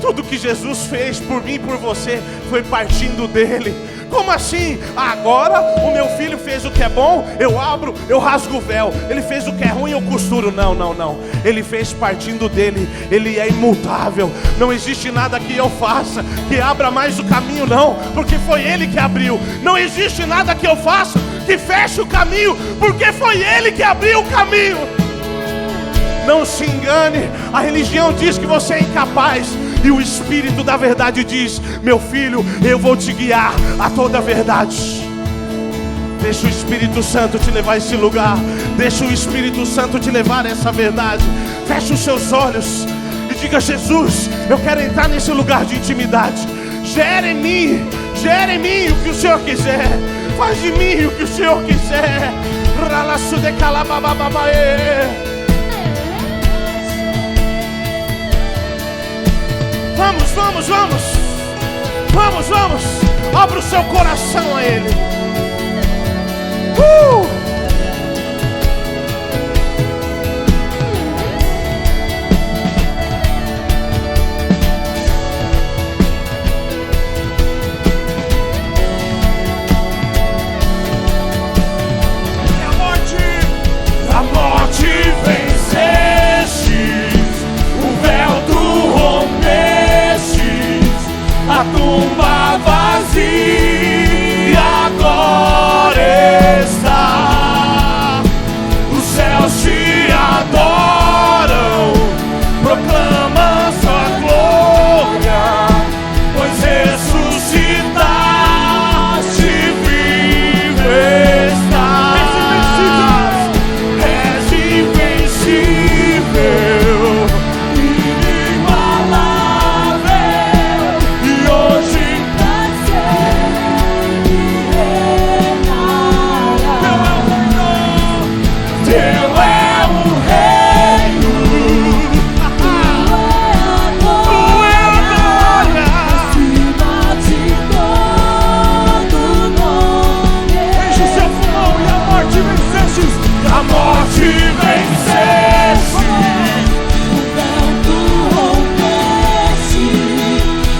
Tudo que Jesus fez por mim e por você foi partindo dele. Como assim? Agora o meu filho fez o que é bom, eu abro, eu rasgo o véu. Ele fez o que é ruim, eu costuro. Não, não, não. Ele fez partindo dele. Ele é imutável. Não existe nada que eu faça que abra mais o caminho, não, porque foi Ele que abriu. Não existe nada que eu faça que feche o caminho, porque foi Ele que abriu o caminho. Não se engane. A religião diz que você é incapaz, e o Espírito da verdade diz: meu filho, eu vou te guiar a toda a verdade. Deixa o Espírito Santo te levar a esse lugar. Deixa o Espírito Santo te levar a essa verdade. Feche os seus olhos e diga: Jesus, eu quero entrar nesse lugar de intimidade. Gera em mim o que o Senhor quiser. Faz de mim o que o Senhor quiser. Vamos. Abra o seu coração a Ele. A morte venceste, o véu tu rompestes, a tumba vazia agora está. Os céus te adoram, proclamam sua glória, pois ressuscitaste, vivo estás. És invencível, inigualável, e hoje teu é o reino, tu é a glória, acima de todo nome. enche o seu pulmão e a morte venceste, a morte venceste, O véu tu rompeste,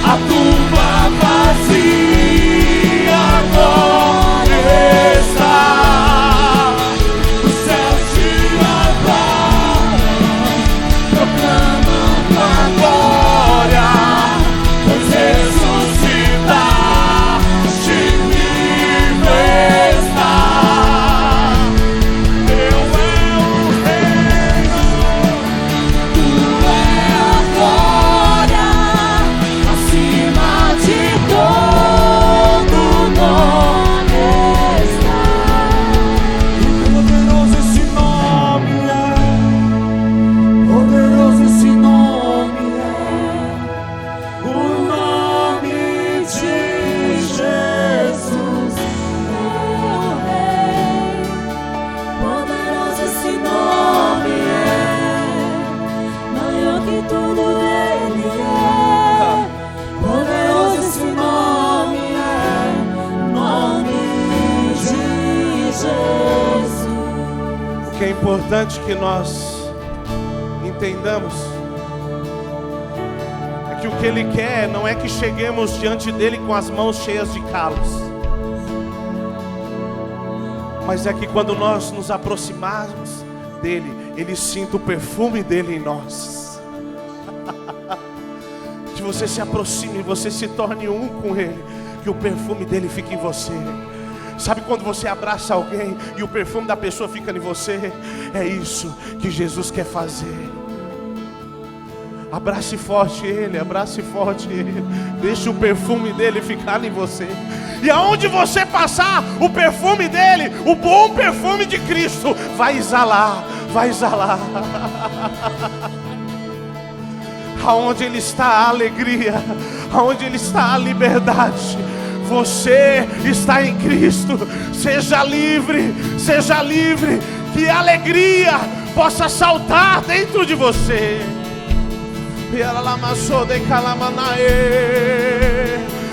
a tumba vazia agora está. Os céus te adoram, proclamam tua glória, pois ressuscitaste, vivo está. Teu é o reino, tu é a glória, acima de todo nome está. poderoso esse nome é, poderoso esse nome é, o nome de Jesus. Meu Rei, poderoso esse nome é, maior que tudo Ele é. Poderoso esse nome é, nome de Jesus. O que é importante que nós entendamos é que o que Ele quer não é que cheguemos diante dEle com as mãos cheias de calos, mas é que quando nós nos aproximarmos dEle, Ele sinta o perfume dEle em nós. Que você se aproxime, você se torne um com Ele, que o perfume dEle fique em você. Sabe quando você abraça alguém e o perfume da pessoa fica em você? É isso que Jesus quer fazer. Abrace forte Ele, abrace forte Ele. Deixe o perfume dEle ficar em você. E aonde você passar, o perfume dEle, o bom perfume de Cristo, vai exalar, vai exalar. Aonde Ele está a alegria, aonde Ele está a liberdade. Você está em Cristo. Seja livre, que a alegria possa saltar dentro de você.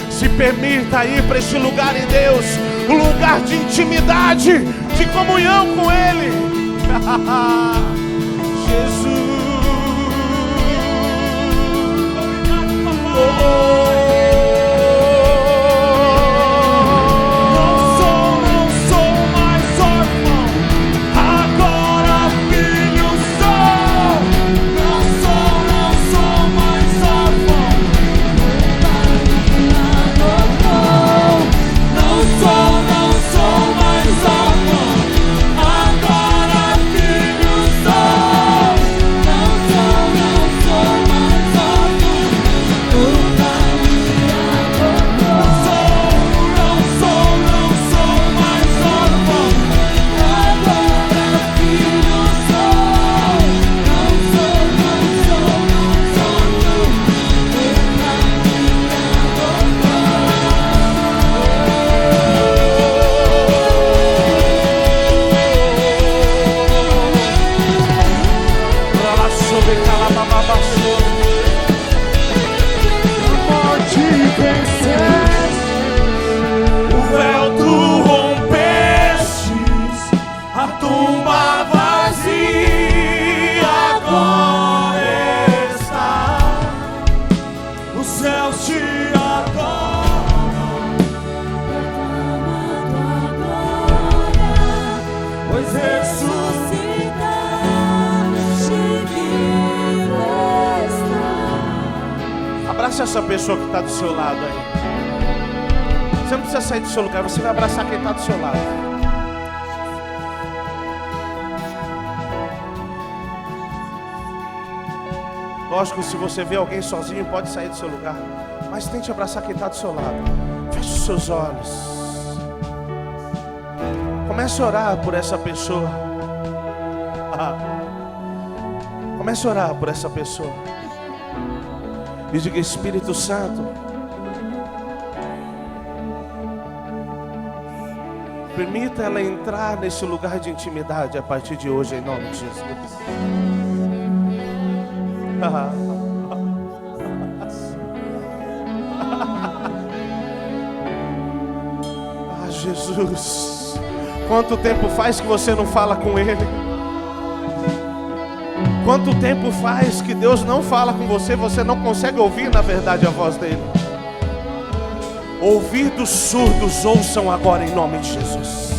Se permita ir para esse lugar em Deus, um lugar de intimidade, de comunhão com Ele. Jesus. Não sou mais órfão, agora filho sou. Não sou mais órfão, não sou mais órfão, agora filho sou. Abraça essa pessoa que está do seu lado aí. Você não precisa sair do seu lugar, você vai abraçar quem está do seu lado. Lógico, se você vê alguém sozinho, pode sair do seu lugar, mas tente abraçar quem está do seu lado. Feche os seus olhos. Comece a orar por essa pessoa. Comece a orar por essa pessoa. E diga: Espírito Santo, permita ela entrar nesse lugar de intimidade a partir de hoje, em nome de Jesus. Jesus, quanto tempo faz que você não fala com Ele? Quanto tempo faz que Deus não fala com você? Você não consegue ouvir, na verdade, a voz dEle. Ouvidos surdos, ouçam agora em nome de Jesus.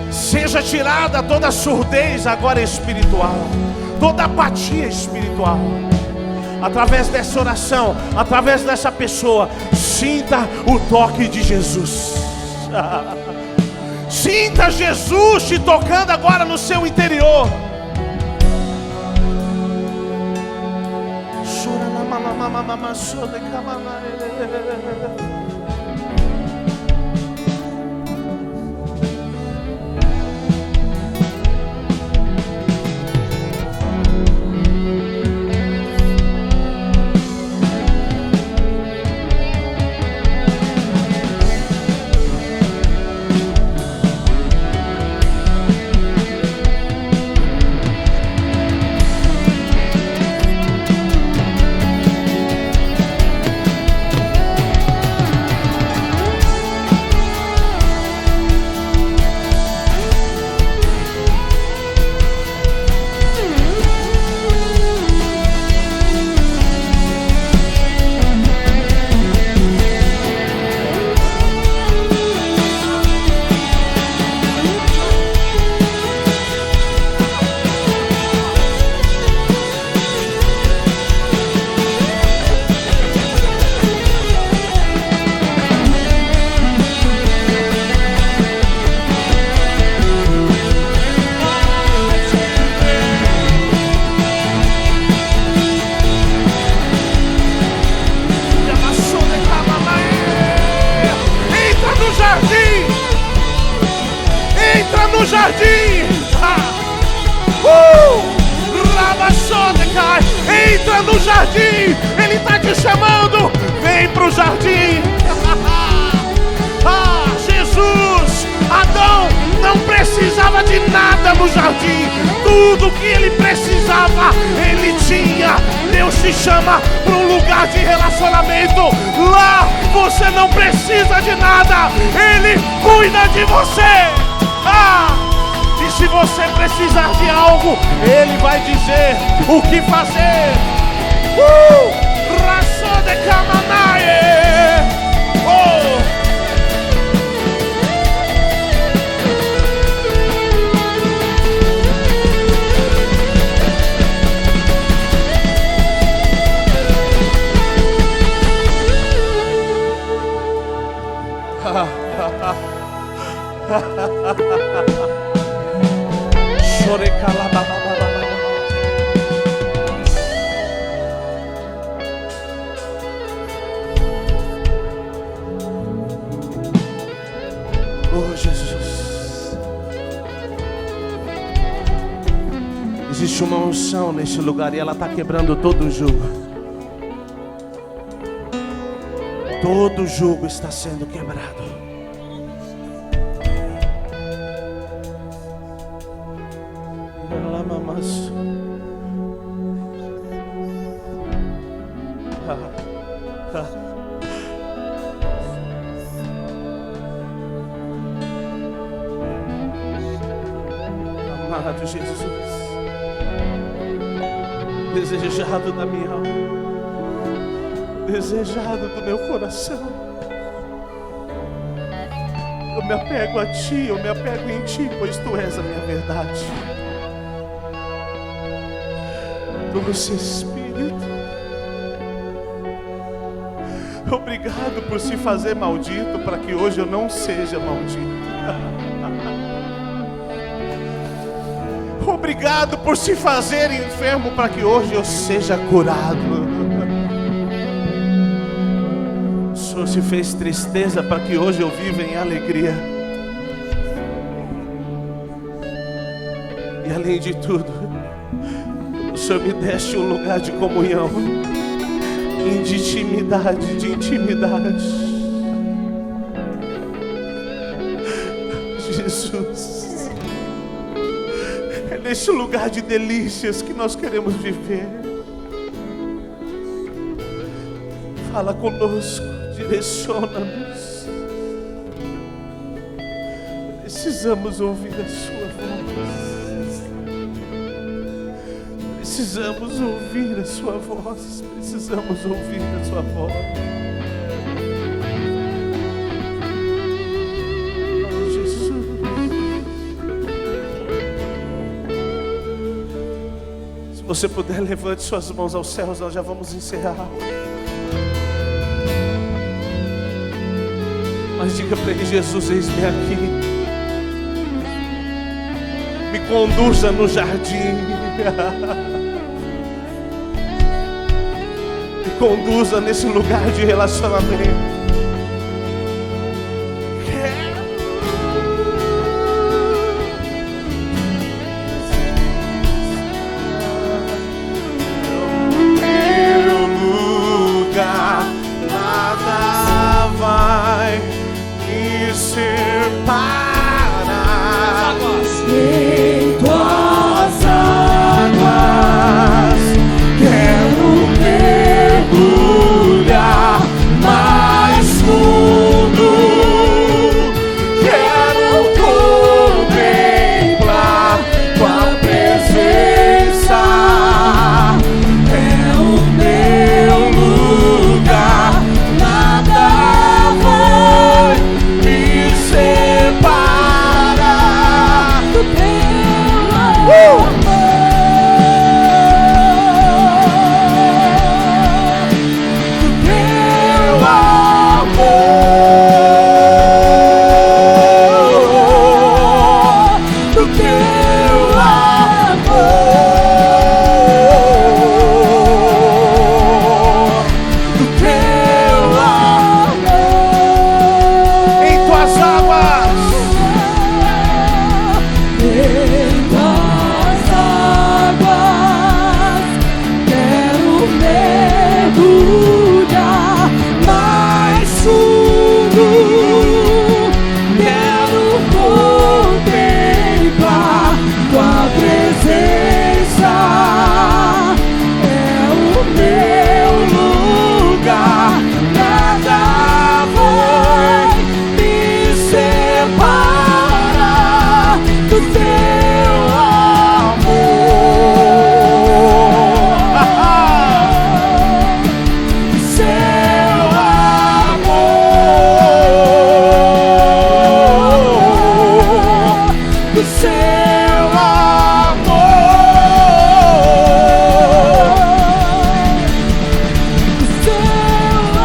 Seja tirada toda a surdez agora espiritual, toda apatia espiritual. Através dessa oração, através dessa pessoa, sinta o toque de Jesus. Sinta Jesus te tocando agora no seu interior. Entra no jardim. Ele está te chamando. Vem para o jardim. Jesus, Adão não precisava de nada no jardim. Tudo que ele precisava, ele tinha. Deus te chama para um lugar de relacionamento. Lá você não precisa de nada. Ele cuida de você. E se você precisar de algo, Ele vai dizer o que fazer. Raçou de Camanaie. Oh, Jesus. Existe uma unção nesse lugar e ela está quebrando todo o jugo. Todo o jugo está sendo quebrado. Amado Jesus, desejado da minha alma, desejado do meu coração, eu me apego a Ti, eu me apego em Ti, pois Tu és a minha verdade. Doce Espírito, Obrigado por se fazer maldito para que hoje eu não seja maldito. Obrigado por se fazer enfermo para que hoje eu seja curado. O Senhor se fez tristeza para que hoje eu viva em alegria. E além de tudo, o Senhor me deste um lugar de comunhão, de intimidade, Jesus, é neste lugar de delícias que nós queremos viver. Fala conosco, direciona-nos. Precisamos ouvir a sua voz. Precisamos ouvir a sua voz. Precisamos ouvir a sua voz. Oh, Jesus. Se você puder, levante suas mãos aos céus. Nós já vamos encerrar. Mas diga para ele: Jesus, eis-me aqui. Me conduza no jardim. Me conduza nesse lugar de relacionamento. Meu lugar, nada vai me separar. Em tuas águas quero mergulhar mais fundo. Quero contemplar tua presença. É o meu lugar, nada vai me separar do teu amor. Do teu amor. Do teu amor. Do teu amor. Em tuas águas. Em tuas águas quero mergulhar mais fundo. Quero contemplar tua presença. É o meu lugar, nada vai me separar do teu amor. Do seu amor. Do seu amor. Do seu amor.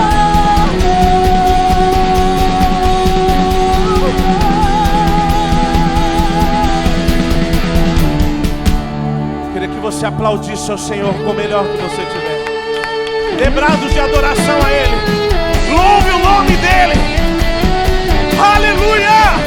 Queria que você aplaudisse ao Senhor com o melhor que você tiver. Lembrados de adoração a Ele. Louve o nome dEle. Aleluia!